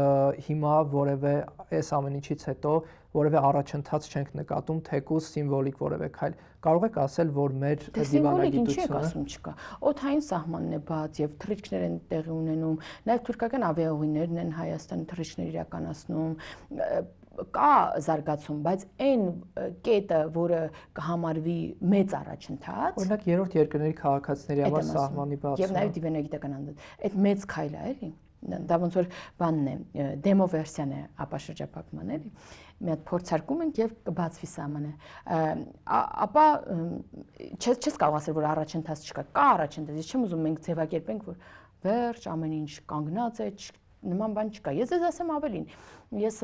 հիմա որևէ այս ամեն ինչից հետո որևէ առաջընթաց չենք նկատում, թեկուզ սիմվոլիկ որևէ քայլ, կարող եք ասել, որ մեր դիվանագիտությունը ասում չկա։ Օդային սահմանն է բաց եւ թռիչքներ են տեղի ունենում, նաեւ թուրքական ավիաուղիներն են Հայաստանի թռիչքներ իրականացնում, կա զարգացում, բայց այն կետը, որը կհամարվի մեծ առաջընթաց, օրինակ երրորդ երկրների քաղաքացիների համար սահմանի բացումը եւ նաեւ դիվանագիտական անդամ, այդ մեծ քայլ է, էլի։ Դա ոնց որ բանն է, դեմո վերսիան է ապաշրջապակման, էլի։ Մի հատ փորձարկում ենք եւ կբացվի սահմանը։ Ապա չես կարող ասել, որ առաջընթաց չկա, կա առաջընթաց, ես չեմ ուզում մենք ձևակերպենք, որ վերջ ամեն ինչ կանգնած է, նման բան չկա։ Ես ձեզ ասեմ ավելին, ես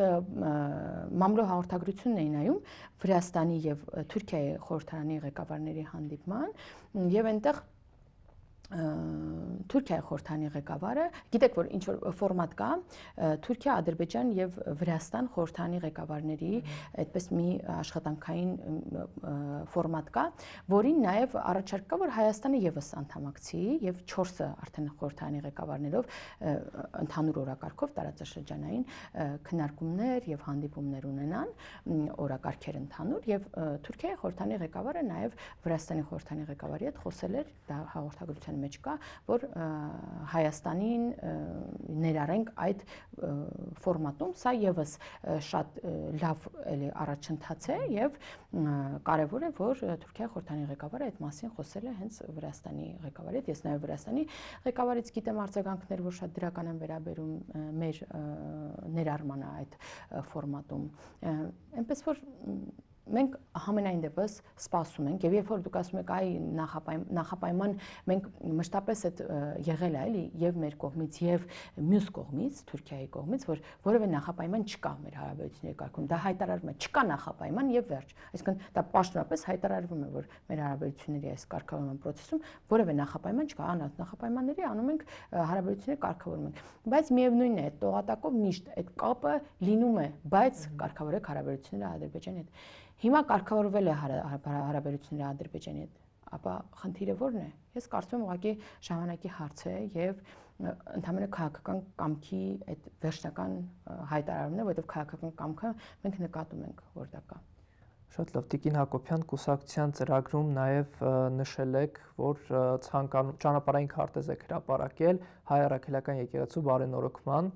մամլո հաղորդագրությունն էի նայում Վրաստանի եւ Թուրքիայի խորհրդարանի ղեկավարների հանդիպման եւ այնտեղ Թուրքիայի խորհրդանի ղեկավարը, գիտեք որ ինչ որ ֆորմատ կա, Թուրքիա, Ադրբեջան եւ Վրաստան խորհրդանի ղեկավարների այդպես մի աշխատանքային ֆորմատ կա, որին նաեւ առաջարկ կա, որ Հայաստանը եւս անդամակցի եւ 4-ը արդեն խորհրդանի ղեկավարներով ընդհանուր օրակարգով տարածաշրջանային քննարկումներ եւ հանդիպումներ ունենան, օրակարգեր ընդհանուր եւ Թուրքիայի խորհրդանի ղեկավարը նաեւ Վրաստանի խորհրդանի ղեկավարի հետ խոսել էր, դա հաղորդագրության մեջ կա, որ Հայաստանին ներառենք այդ ֆորմատում, սա եւս շատ լավ առաջընթաց է եւ կարեւոր է, որ Թուրքիայի խորհրդանի ղեկավարը այդ մասին խոսել է հենց Վրաստանի ղեկավարի հետ, ես նաեւ Վրաստանի ղեկավարից գիտեմ արձագանքներ, որ շատ դրական են վերաբերում մեր ներառմանը այդ ֆորմատում, այնպես որ մենք համենայն դեպս սպասում ենք եւ երբ որ դուք ասում եք այ նախապայման մենք մշտապես այդ եղել է էլի եւ մեր կողմից եւ մյուս կողմից Թուրքիայի կողմից որ որևէ նախապայման չկա մեր հարաբերությունների կարգում դա հայտարարվում է չկա նախապայման եւ վերջ այսինքն դա պաշտոնապես հայտարարվում է որ մեր հարաբերությունների այս կարգավորման process-ում որևէ նախապայման չկա անհատ նախապայմանների անում ենք հարաբերությունների կարգավորում ենք բայց միևնույնն է տողատակով միշտ այդ կապը լինում է բայց կարգավորեք հարաբերությունները Ադրբեջանի հետ Հիմա կարգավորվել է հարաբերությունները Ադրբեջանի հետ, ապա խնդիրը ո՞րն է։ Ես կարծում եմ ուղղակի ժամանակի հարց է եւ ընդհանրապես քաղաքական կամքի այդ վերջնական հայտարարումն է, որովհետև քաղաքական կամքը մենք նկատում ենք, որ դա կա։ Շատ լավ, Տիկին Հակոբյան, կուսակցության ծրագրում նաև նշել եք, որ ճանապարհային քարտեզ եք հրապարակել Հայ Առաքելական եկեղեցու բարենորոգման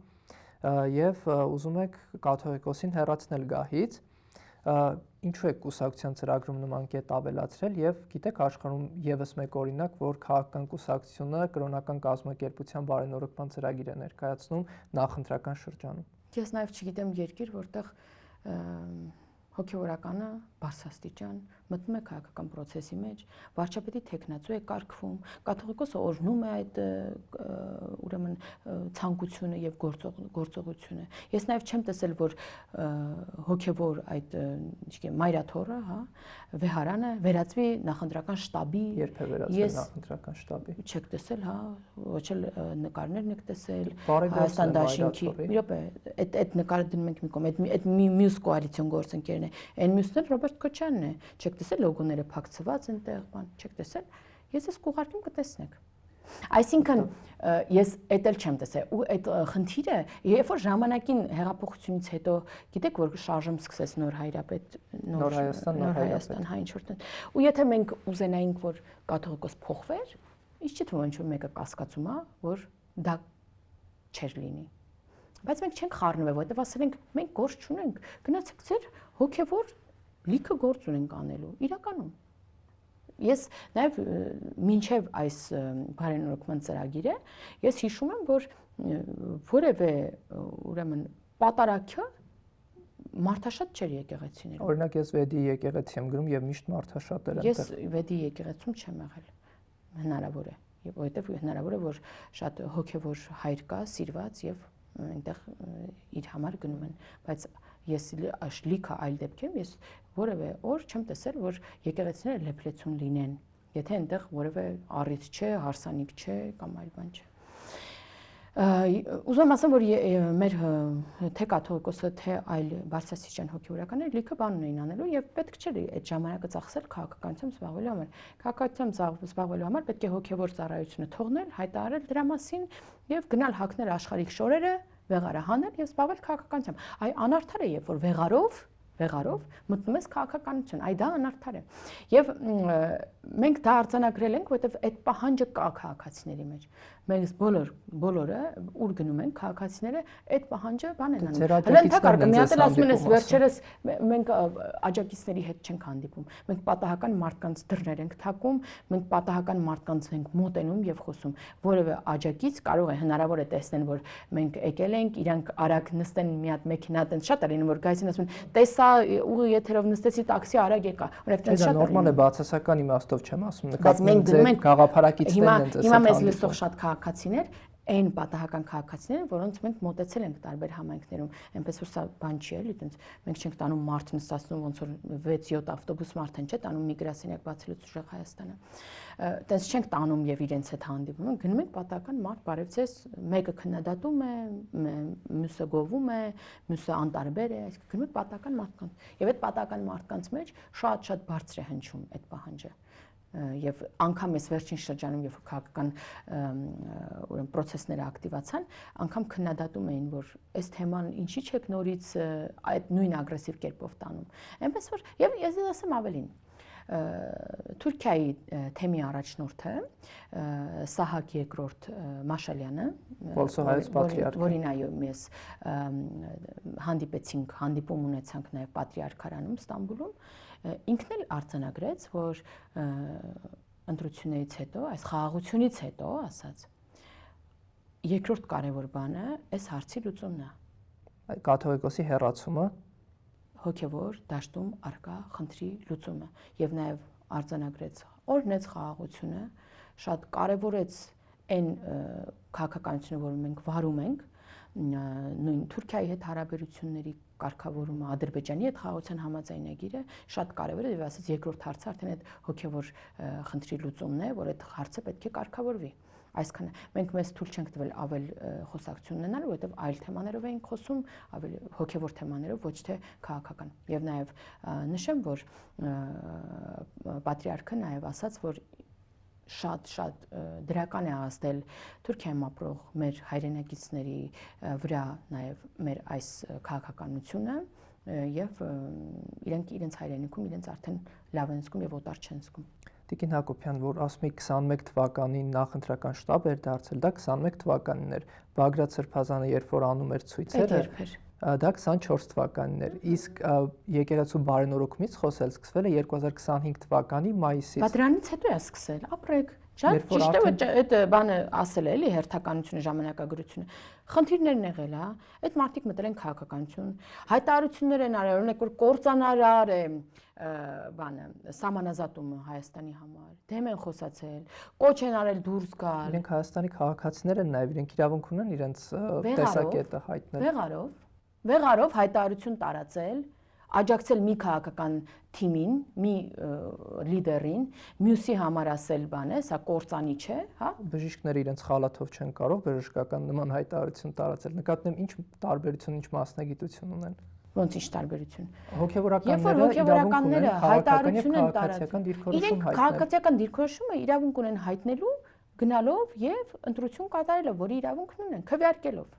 եւ ուզում եք կաթողիկոսին հեռացնել գահից։ Ինչու է կուսակցության ծրագրում նման կետ ավելացրել եւ գիտեք աշխարհում եւս մեկ օրինակ, որ քաղաքական կուսակցությունը կրոնական կազմակերպության բարենորոգման ծրագիր է ներկայացնում նախընտրական շրջանում։ Ես նաեւ չգիտեմ երկիր, որտեղ հոգևորականը բարձրաստիճան մտնում է քաղաքական process-ի մեջ, վարչապետի տեխնացու է կարգվում, կաթողիկոսը օրհնում է այդ ուրեմն ցանկությունը եւ գործողությունը։ Ես նաեւ չեմ տեսել, որ հոգևոր այդ ինչի մայրաթորը, հա, վեհարանը վերածվի նախընտրական շտաբի, երբ է վերածվել նախընտրական շտաբի։ Չեք տեսել, հա, ոչ էլ նկարներն եք տեսել, Հայաստան դաշինքի։ Մի րոպե, այդ նկարը դնում ենք մի կողմ, այդ մյուս կոալիցիոն գործընկերն է։ Այն մյուսն էլ Ռոբերտ Քոչյանն է։ Չեք տեսել լոգոները փակցված այնտեղ, բան, չեք տեսել։ Ես ես կուղարկեմ կտեսնեք։ Այսինքն ես այդ էլ չեմ տեսել ու այդ խնդիրը երբ որ ժամանակին հեղափոխությունից հետո գիտեք որ շարժում սկսեց նոր հայրապետ նոր Հայաստան հա ինչ որ ու եթե մենք ուզենայինք որ կաթողիկոս փոխվեր ինչ չի թվում ինչ որ մեկը կասկածում է որ դա չէր լինի բայց մենք չենք խառնվել որովհետև ասել ենք մենք գործ չունենք գնացեք ձեր հոգևոր լիքը գործ ունենք անելու իրականում Ես նաև մինչև այս բարենորոգման ծրագիրը ես հիշում եմ որ որևէ ուրեմն պատարակը մարդաշատ չէր եկեղեցիներում Օրինակ ես Վեդի եկեղեցի եմ գրում եւ միշտ մարդաշատ էր այնտեղ Ես Վեդի եկեղեցում չեմ եղել հնարավոր է եւ որովհետեւ հնարավոր է որ շատ հոգեվոր հայր կա սիրված եւ այնտեղ իր համար գնում են բայց ես լիքը այլ դեպքերում ես որևէ օր չեմ տեսել որ եկեղեցիները լեփլեցուն լինեն եթե այնտեղ որևէ առիթ չէ հարսանիք չէ կամ այլ բան չէ ուզում եմ ասեմ որ մեր թե կաթողիկոսը թե այլ բարձրաստիճան հոգևորականները լիքը բան ունեին անելու եւ պետք չէր այդ ժամանակը ծախսել քաղաքականությամբ զբաղվելու համար քաղաքականությամբ զբաղվելու համար պետք է հոգևոր ծառայությունը թողնել հայտարարել դրա մասին եւ գնալ հագնել աշխարհիկ շորերը վեղարը հանել եւ զբաղվել քաղաքականությամբ այ անարդար է երբ որ վեղարով մտնում ես քաղաքականություն այ դա անարդար է եւ մենք դա արձանագրել ենք որովհետեւ այդ պահանջը կա քաղաքացիների մեջ մենք բոլորը ուր գնում են քաղաքացիները այդ պահանջը բան են անում հələ ընդհակառակը մի հատ էլ ասում են վերջերս մենք աջակիցների հետ չենք հանդիպում մենք պատահական մարդկանց դռներ ենք թակում մենք պատահական մարդկանց ենք մոտենում եւ խոսում որևէ աջակից կարող է հնարավոր է տեսնեն որ մենք եկել ենք իրանք արագ նստեն մի հատ մեքենա տենց շատ է լինում որ գայսին ասում են տեսա ուղի եթերով նստեցի տաքսի արագ եկա օրինակ տենց շատ է նորմալ է բացասական իմաստով չեմ ասում նկատում եք գաղափարակիցներն են հիմա մեզ լսող շատ քաղաքացիներ այն պատահական քաղաքացիներ, որոնց մենք մոտեցել ենք տարբեր համայնքներում, այնպես որ սա բան չի էլի, այտենց մենք չենք տանում մարդ նստացնում ոնց որ 6-7 ավտոբուս մարդ են, չէ՞, տանում միգրասիոնյակ բացելուց ուժեղ Հայաստանը։ Այտենց չենք տանում եւ իրենց հետ հանդիպում ենք, գնում ենք պատահական մարդ, բարև ձեզ, մեկը քննադատում է, մյուսը գովում է, մյուսը անտարբեր է, այսինքն գնում ենք պատահական մարդկանց։ Եվ այդ պատահական մարդկանց մեջ շատ բարձր է հնչում այդ պահանջը եւ անգամ այս վերջին շրջանում երբ քաղաքական ուրեմն process-ները ակտիվացան, անգամ քննադատում էին, որ այս թեման ինչի՞ չեք նորից այդ նույն ագրեսիվ կերպով տանում։ Այնպես որ եւ ես ասեմ ավելին Թուրքիայի թեմի առաջնորդը Սահակ II Մաշալյանը, որին այո ես հանդիպեցինք, հանդիպում ունեցանք նաեւ Պատրիարքարանում Ստամբուլում, ինքն էլ արձանագրեց, որ ընտրություններից հետո, այս խաղաղությունից հետո, ասած, երկրորդ կարևոր բանը այս հարցի լուծումն է։ Կաթողիկոսի հեռացումը հոգևոր դաշտում արկա խնդրի լուծումը եւ նաեւ արձանագրեց օրնեց խաղաղությունը շատ կարեւորեց այն քաղաքականությունը որը մենք վարում ենք նույն Թուրքիայի հետ հարաբերությունների կարգավորումը Ադրբեջանի հետ խաղաղության համաձայնագիրը շատ կարեւոր է եւ ասած երկրորդ հարցը արդեն այդ հոգևոր խնդրի լուծումն է որ այդ հարցը պետք է կարգավորվի այսքանը մենք մեզ թույլ չենք տվել ավել խոսակցություն ունենալ որովհետև այլ թեմաներով էինք խոսում ավելի հոգևոր թեմաներով ոչ թե քաղաքական եւ նաեւ նշեմ որ պատրիարքը նաեւ ասաց որ շատ դրական է ազդել Թուրքիայում ապրող մեր հայրենակիցների վրա նաև մեր այս քաղաքականությունը եւ իրենք իրենց հայրենիքում իրենց արդեն լավ են զգում եւ օտար չեն զգում։ Տիկին Հակոբյան, որ ասում եք 21 թվականին նախընտրական շտաբ էր դարձել, դա 21 թվականին էր։ Բագրատ Սրբազանը երբ որ անում էր ցույցերը, դա 24 թվականին էր։ Իսկ եկեղեցու բարենորոգումից խոսել սկսվել է 2025 թվականի մայիսից։ Բա դրանից հետո է սկսել, ապրեք։ Ճիշտ է, այդ բանը ասել է, էլի հերթականությունը, ժամանակագրությունը։ Խնդիրներն եղել է, այդ մարդիկ մտել են քաղաքականություն, հայտարարություններ են արել, օրինակ որ կործանարար է բանը, սահմանազատումը Հայաստանի համար, դեմ են խոսացել, կոչ են արել դուրս գալ։ Իրենք Հայաստանի քաղաքացիներ են նաև, իրենք իրավունք ունեն իրենց տեսակետը հայտնել։ Վեղարով հայտարարություն տարածել, աջակցել մի քաղաքական թիմին, մի լիդերին, մյուսի համար ասել բանը, սա կործանի չէ, հա։ Բժիշկները իրենց խալաթով չեն կարող բժշկական նման հայտարարություն տարածել։ Նկատեմ ինչ տարբերություն, ինչ մասնագիտություն ունեն։ Ոնց ինչ տարբերություն։ Հոգևորականները հայտարարություն են տարածել։ Իրենք քաղաքացիական դիրքորոշումը իրավունք ունեն հայտնելու, գնալով եւ ընտրություն կատարելով, որի իրավունքն ունեն, քվեարկելով։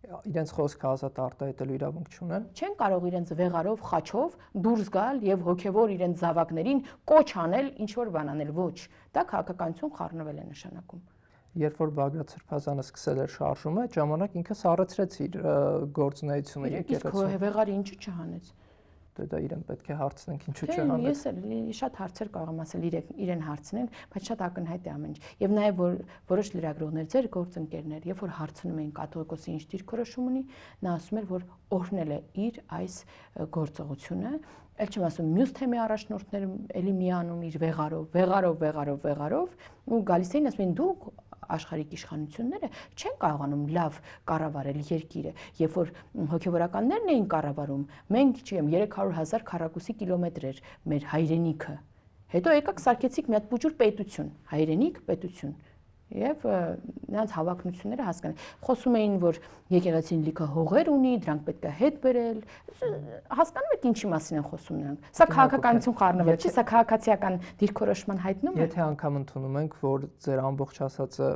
Իրենց խոսքը ազատ արտահայտելու իրավունք չունեն։ Չեն կարող իրենց վեղարով, խաչով դուրս գալ եւ հոգեվոր իրենց զավակներին կոչ անել, ինչ որ բան անել, ոչ։ Դա քաղաքականություն խառնվել է նշանակում։ Երբ որ Բագրատ Սրբազանը սկսել էր շարժումը, այդ ժամանակ ինքը սառեցրեց իր գործունեությունը եկեղեցու։ Իսկ վեղարը ինչու չհանեց։ Դա իրեն պետք է հարցնենք, ինչու չհանեց։ Ես էլ շատ հարցեր կարող եմ ասել իրեն հարցնել, բայց շատ ակնհայտ է ամեն ինչ։ Եվ նաև որ որոշ լրագրողներ, ձեր գործընկերներ, երբ որ հարցնում էին կաթողիկոսի ինչ դիրքորոշում ունի, նա ասում էր, որ օրհնել է իր այս գործողությունը, ել չեմ ասում, մյուս թեմի առաջնորդները էլի միանում իր վեղարով, ու գալիս էին ասում են դուք աշխարհիկ իշխանությունները չեն կարողանում լավ կառավարել երկիրը, երբ որ հոգևորականներն էին կառավարում, մենք չեմ 300,000 քառակուսի կիլոմետր էր մեր հայրենիքը, հետո եկաք սարքեցիք մի հատ փուջուր պետություն, հայրենիք պետություն, եւ նրանց հավակնությունները հասկանան։ Խոսում էին, որ եկեղեցին լիքը հողեր ունի, դրանք պետք է հետ բերել, հասկանում եք ինչի մասին են խոսում նրանք։ Սա քաղաքականություն խառնվել չի, սա քաղաքացիական դիրքորոշման հայտնում է։ Եթե անգամ ընդունում ենք, որ ձեր ամբողջ ասածը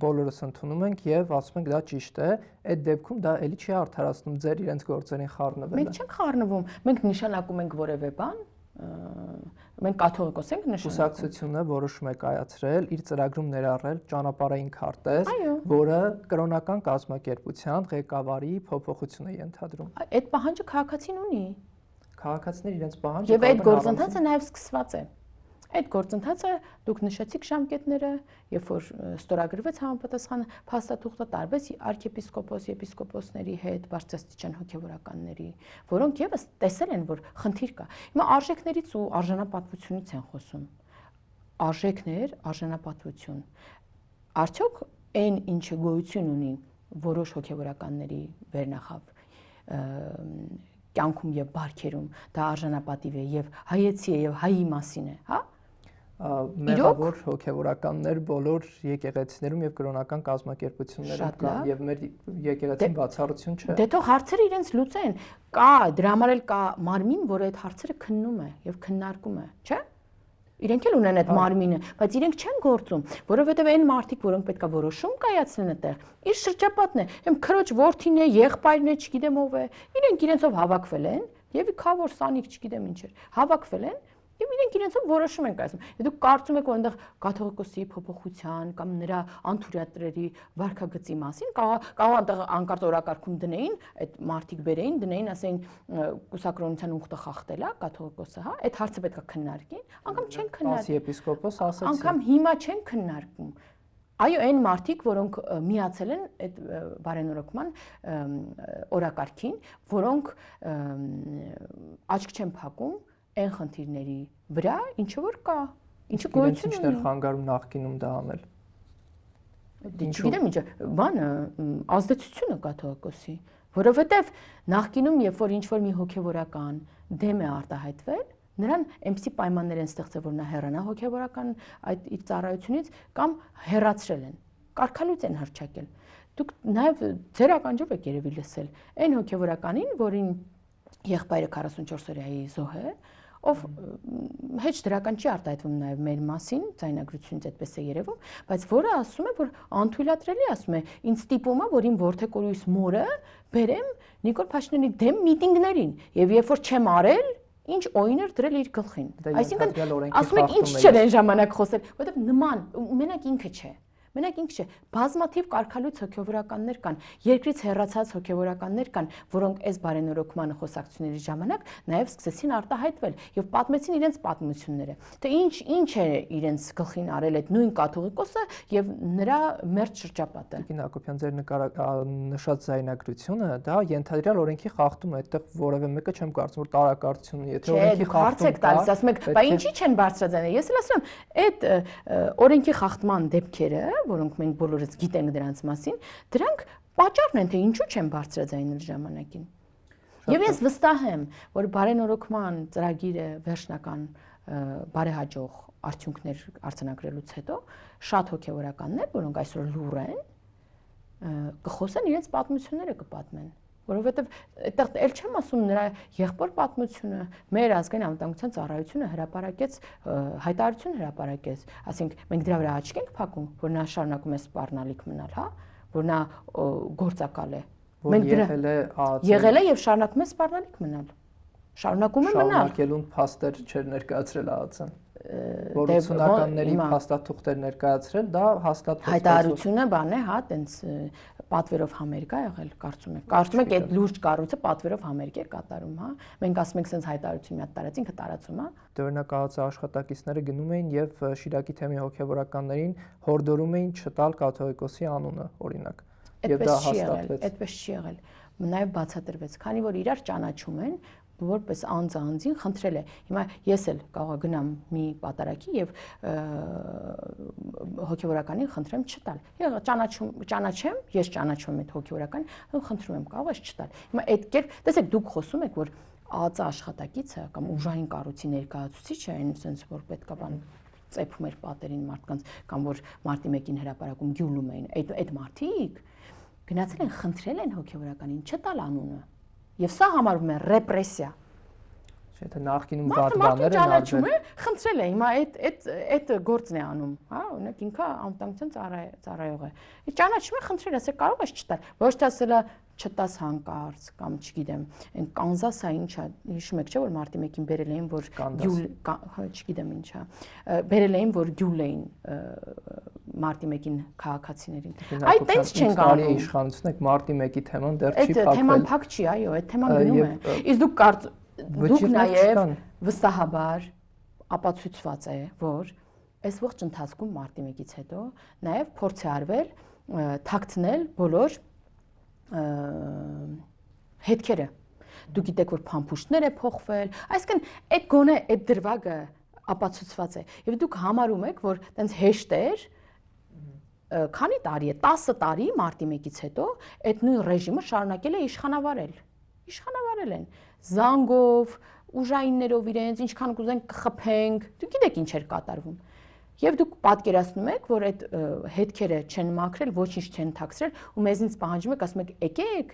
բոլորս ընդունում ենք եւ ասում ենք դա ճիշտ է, այդ դեպքում դա էլի չի արդարացնում ձեր իրենց գործերին խառնվելը։ Մենք չենք խառնվում, մենք նշանակում ենք որևէ բան, մենք կաթողիկոս ենք նշանակում։ Կուսակցությունը որոշում է կայացրել իր ծրագրում ներառել ճանապարհային քարտեզ, որը կրոնական կազմակերպության ղեկավարի փոփոխություն է ենթադրում։ Այդ պահանջը քաղաքացին ունի։ Քաղաքացիները իրենց պահանջը եւ այդ գործընթացը նաեւ սկսված է։ Այդ գործընթացը դուք նշեցիք ժամկետները, երբ որ ստորագրվեց համապատասխան փաստաթուղթը տարվեց arczepiskopos, եպիսկոպոսների հետ, բարձրաստիճան հոգևորականների, որոնք եւս տեսել են, որ խնդիր կա։ Հիմա արժեքներից ու արժանապատվությունից են խոսում։ Արժեքներ, արժանապատվություն։ Արդյոք այն ինչը գոյություն ունի որոշ հոգևորականների վերնախավ կյանքում եւ բարքերում, դա արժանապատիվ է եւ հայեցի է եւ հայի մասին է, հա։ Մեղավոր հոգևորականներ բոլոր եկեղեցիներում եւ կրոնական կազմակերպություններում կան եւ մեր եկեղեցին բացառություն չէ։ Դե թող հարցերը իրենց լուծեն։ Կա դրա համար էլ կա մարմին, որը այդ հարցերը քննում է եւ քննարկում է, չէ՞։ Իրենք էլ ունեն այդ մարմինը, բայց իրենք չեն գործում, որովհետեւ այն մարդիկ, որոնք պետքա որոշում կայացնեն այդտեղ, իր շրջապատն է, իմ քրոջ որդին է, եղբայրն է, չգիտեմ ով է, իրենք իրենցով հավաքվել են եւ քավոր սանիկ, չգիտեմ ինչ էր, հավաքվել են եւ իրենք իրենցով որոշում են կայացնում։ Եթե դուք կարծում եք, որ այնտեղ կաթողիկոսի փոփոխության կամ նրա անթույլատրերի վարքագծի մասին կարող այնտեղ անկարծ օրակարգում դնեին, այդ մարդիկ բերեին, դնեին, ասեին կուսակրոնության ուխտը խախտել է կաթողիկոսը, հա, այդ հարցը պետք է քննարկին, անգամ չեն քննարկում։ Եպիսկոպոս ասացին։ Անգամ հիմա չեն քննարկում։ Այո, այն մարդիկ, որոնք միացել են այդ բարենորոգման օրակարգին, որոնք աչք չեն փակում այն խնդիրների վրա, ինչը որ կա, ինչը գոյություն ունի։ Ինչն էր խանգարում նախկինում դա անել։ Չգիտեմ ինչը, բանը ազդեցությունը կաթողիկոսի, որովհետև նախկինում, երբ որ ինչ-որ մի հոգևորական դեմ է արտահայտվել, նրան այնպիսի պայմաններ են ստեղծել, որ նա հեռանա հոգևորական այդ իր ծառայությունից կամ հեռացրել են, կարգալույծ են հռչակել։ Դուք նաև ձեր ականջով եք երևի լսել այն հոգևորականին, որին եղբայրը 44-օրյայի զոհ է, ով հեչ դրական չի արտահայտվում նաև մեր մասին, ձայնագրությունից այդպես է երևում, բայց որը ասում է, որ անթույլատրելի, ասում է, ինձ ստիպում է, որ իմ որդեկորույս մորը բերեմ Նիկոլ Փաշինյանի դեմ միտինգներին, եւ երբ որ չեմ արել, ինչ օին էր դրել իր գլխին։ Այսինքն ասում եք ինչ չէր այն ժամանակ խոսել, որովհետեւ նման մենակ ինքը չէ։ Մենակ ինքը չէ, բազմաթիվ կարգալույց հոգևորականներ կան, երկրից հեռացած հոգևորականներ կան, որոնք այս բարենորոգման խոսակցությունների ժամանակ նաև սկսեցին արտահայտվել եւ պատմեցին իրենց պատմությունները։ Թե ինչ է իրենց գլխին արել այդ նույն կաթողիկոսը եւ նրա մերձ շրջապատը։ Տիկին Հակոբյան, ձեր նշած զայնագրությունը դա ենթադրյալ օրենքի խախտում է, այդտեղ որևէ մեկը չեմ կարծում, որ տարակարծություն ունի, եթե օրենքի խախտում կա, ասում եք, բա ինչի չեն բարձրաձայնել։ Ես էլ ասում եմ, այդ օրենքի խախտման դեպքերը, որոնք մենք բոլորս գիտենք դրանց մասին, դրանք պատճառն են, թե ինչու չեն բարձրաձայնել ժամանակին։ Եվ ես վստահ եմ, որ բարենորոգման ծրագիրը վերջնական բարեհաջող արդյունքներ արձանագրելուց հետո շատ հոգևորականներ, որոնք այսօր լուռ են, կխոսեն իրենց պատմությունները կպատմեն, որովհետև այդտեղ էլ չեմ ասում նրա եղբոր պատմությունը, մեր ազգային անվտանգության ծառայությունը հրապարակեց հայտարարություն հրապարակեց, ասենք մենք դրա վրա աչք ենք փակում, որ նա շարունակում է սպառնալիք մնալ, հա, որ նա գործակալ է, մենք եղել է եւ շարունակում է սպառնալիք մնալ, շարունակում է մնալ, շարունակելուն փաստեր չեր ներկայացրել ԱԱՑ-ն, որ ուսումնականների փաստաթուղթեր ներկայացրել, դա հաստատվեց հայտարարությունը բան է, հա, տենց պատվերով համերգ է եղել, կարծում եք այդ լուրջ կառույցը պատվերով համերգ է կատարում, հա։ Մենք ասում ենք sense հայտարարություն մի հատ տարած ինքը տարածում, հա։ Օրինակ ԱԱՑ աշխատակիցները գնում էին եւ Շիրակի թեմի հոգևորականներին հորդորում էին չտալ կաթողիկոսի անունը, օրինակ։ Եվ դա հաստատվեց։ Այդպես չի եղել։ Նաեւ բացատրվեց, քանի որ իրար ճանաչում են, որպես անձին խնդրել է։ Հիմա ես էլ կարող գնամ մի պատարակի եւ հոգեվորականին խնդրեմ չտալ։ Ճանաչեմ, ես ճանաչում եմ այդ հոգեվորականին, խնդրում եմ կարող ես չտալ։ Հիմա այդ կերպ, տեսեք, դուք խոսում եք, որ ԱԱԾ աշխատակիցը կամ ուժային կառույցի ներկայացուցիչը այն sense որ պետքա բան ծեփում էր պատերին մարդկանց կամ որ մարտի 1-ին հրապարակում գյուլում էին։ Այդ մարդիկ գնացել են խնդրել են հոգեվորականին չտալ անունը։ Եվ սա համարվում է ռեպրեսիա։ Եթե նախկինում վատ բաներ են արվել, խնդրել է, հիմա այդ գործն է անում, հա, օրինակ ինքը անվտանգության ծառայող է։ Իսկ ճանաչում է խնդրել, ասել կարող ես չտալ, ոչ թե ասելա չտաս հանկարծ կամ չգիտեմ, այն կանզասա ինչա, հիշում եք չէ՞ որ մարտի 1-ին բերել էին որ գյուլ, չգիտեմ ինչա, բերել էին որ գյուլ էին մարտի 1-ին քաղաքացիներին։ Այդ տենց չեն գանում։ Իշխանությունն եք մարտի 1-ի թեման դեռ չի փակվել։ Այդ թեման փակ չի, այո, այդ թեման գնում է։ Իսկ դուք նաև վստահաբար ապացույցված է, որ այս ողջ ընթացքում մարտի 1-ից հետո նաև փորձ է արվել թաքցնել բոլոր հետքերը։ Դուք գիտեք, որ փամփուշտներ է փոխվել, այսինքն այդ գոնե այդ դրվագը ապացուցված է։ Եվ դուք համարում եք, որ տենց հեշտ էր, քանի տարի է, 10 տարի մարտի 1-ից հետո այդ նույն ռեժիմը շարունակել է իշխանավարել։ Իշխանավարել են զանգով, ուժայիններով իրենց, ինչքան կուզենք կխփենք, դուք գիտեք ինչ էր կատարվում։ Եվ դուք պատկերացնում եք, որ այդ հետքերը չեն մաքրել, ոչինչ չեն թաքցրել, ու մեզնից պահանջում եք, ասում եք, եկեք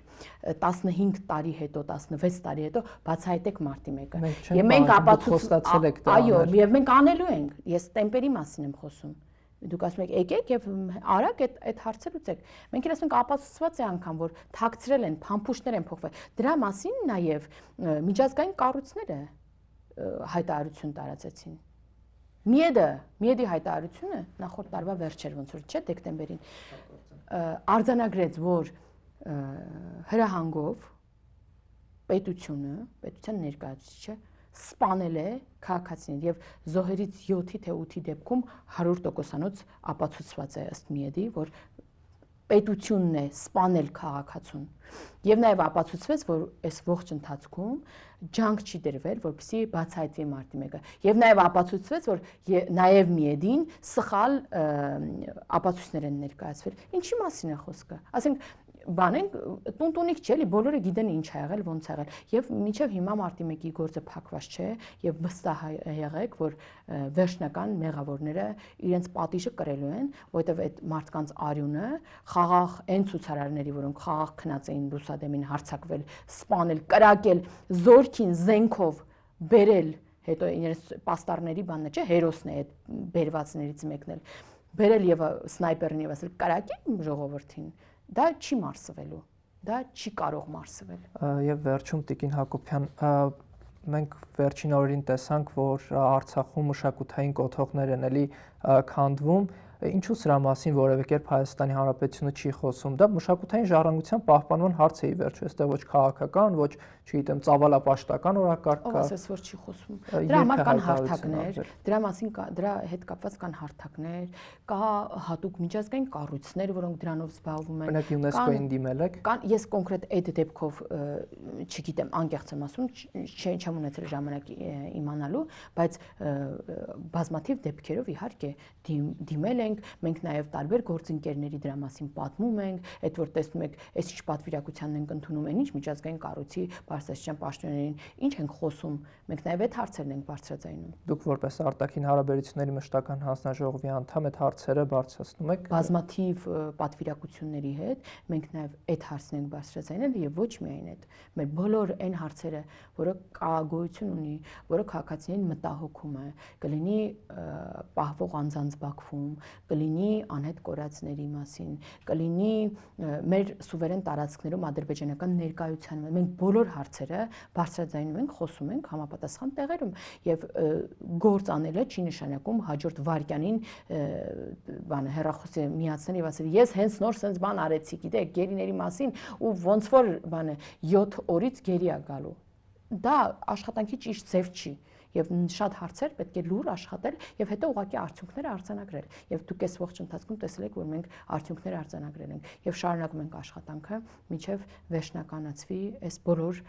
15 տարի հետո, 16 տարի հետո բացահայտեք մարտի 1-ը։ Եվ մենք ապացուցել եք դա։ Այո, եւ մենք անելու ենք։ Ես տեմպերի մասին եմ խոսում։ Դուք ասում եք, եկեք եւ արագ այդ հարցը լուծեք։ Մենք էլ ասում ենք ապացուցված է անգամ, որ թաքցրել են, փամփուշտներ են փոխվել։ Դրա մասին նաեւ միջազգային կառույցները հայտարարություն տարածեցին։ Միեդի հայտարարությունը նախորդ տարվա վերջեր ոնց որ չէ դեկտեմբերին արձանագրեց, որ հրահանգով պետության ներկայացուցիչը սպանել է քաղաքացիներին եւ զոհերից 7-ի թե 8-ի դեպքում 100%-անոց ապացուցված է ըստ Միեդի, որ պետությունն է սպանել քաղաքացուն եւ նաեւ ապացուցվեց, որ այս ողջ ընթացքում ջանք չի դրվել, որպեսզի բացահայտվի մարտի 1-ը եւ նաեւ ապացուցվեց, որ նաեւ Միեդին սխալ ապացույցներ են ներկայացվել։ Ինչի մասին է խոսքը։ Ասենք բանենք տունտունիկ չէ, էլի բոլորը գիտեն ինչ ա եղել, ոնց ա եղել եւ մինչեւ հիմա մարտի 1-ի գործը փակված չէ եւ վստահ եղեք, որ վերջնական մեղավորները իրենց պատիժը կրելու են, որովհետեւ այդ մարդկանց արյունը խաղաղ այն ցուցարարների, որոնք խաղաղ քնած էին Ռուսադեմին հարձակվել, սպանել, կրակել, զորքին զենքով բերել հետո իրենց պաստառների բանն չէ, հերոսն է այդ բերվածներից մեկն էլ։ Բերել եւ սնայպերին եւ ասել կարակի ժողովրդին, դա չի մարսվելու, դա չի կարող մարսվել։ Եվ վերջում Տիկին Հակոբյան, մենք վերջին օրերին տեսանք, որ Արցախում մշակութային կոթողներ են էլի քանդվում, ինչու սրա մասին որևէ կերպ Հայաստանի Հանրապետությունը չի խոսում։ Դա մշակութային ժառանգության պահպանման հարց է ի վերջո, այստեղ ոչ քաղաքական, ոչ, չգիտեմ, ծավալապաշտական օրակարգ կա։ Ասես որ չի խոսում։ Դրա համար կան հարթակներ, դրա մասին դրա հետ կապված կան հարթակներ, կա հատուկ միջազգային կառույցներ, որոնք դրանով զբաղվում են։ Օրինակ ՅՈՒՆԵՍԿՕ-ին դիմել եք։ Կան, ես կոնկրետ այդ դեպքով չգիտեմ, անկեղծ եմ ասում, չեմ ունեցել ժամանակ իմանալու, բայց բազմաթիվ դեպքերով իհարկե դիմել ենք, մենք նաև տարբեր գործընկերների դրա մասին պատմում ենք, այդ որ տեսնում եք, այս ինչ պատվիրակությանն ենք ընդունում, այն ինչ միջազգային կառույցի բարձրաստիճան պաշտոններին, ինչ ենք խոսում, մենք նաև այդ հարցերն ենք բարձրաձայնում։ Դուք որպես արտաքին հարաբերությունների մշտական հանձնաժողովի անդամ այդ հարցերը բարձրացնում եք։ Բազմաթիվ պատվիրակությունների հետ մենք նաև այդ հարցն ենք բարձրաձայնել եւ ոչ միայն այդ, մեր բոլոր այն հարցերը, որը գոյություն ունի, որը քաղաքացիներին մտահոգում է, կլինի պահվող անձանց բակվում, կլինի անհետ կորածների մասին, կլինի մեր սուվերեն տարածքներում ադրբեջանական ներկայության, մենք բոլոր հարցերը բարձրաձայնում ենք, խոսում ենք համապատասխան տեղերում եւ գործ անելը չի նշանակում հաջորդ վարքյանին բանը հերախոսի միացնել եւ ասել ես հենց նոր sense բան արեցի, գիտեք, գերիների մասին ու ոնց որ բանը 7 օրից գերի է գալու։ Դա աշխատանքի ճիշտ ձև չի եւ շատ հարցեր պետք է լուր աշխատել եւ հետո ուղղակի արդյունքները արձանագրել եւ դուք այս ողջ ընթացքում տեսել եք որ մենք արդյունքներ արձանագրել ենք եւ շարունակում ենք աշխատանքը մինչեւ վերջնականացվի այս բոլոր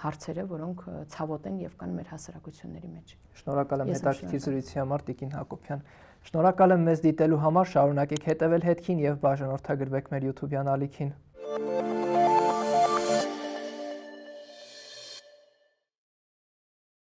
հարցերը որոնք ցավոտ են եւ կան մեր հասարակությունների մեջ։ Շնորհակալ եմ հետաքրքիր զրույցի համար Տիկին Հակոբյան։ Շնորհակալ եմ մեզ դիտելու համար, շարունակեք հետևել հետքին եւ բաժանորդագրվեք մեր YouTube-յան ալիքին։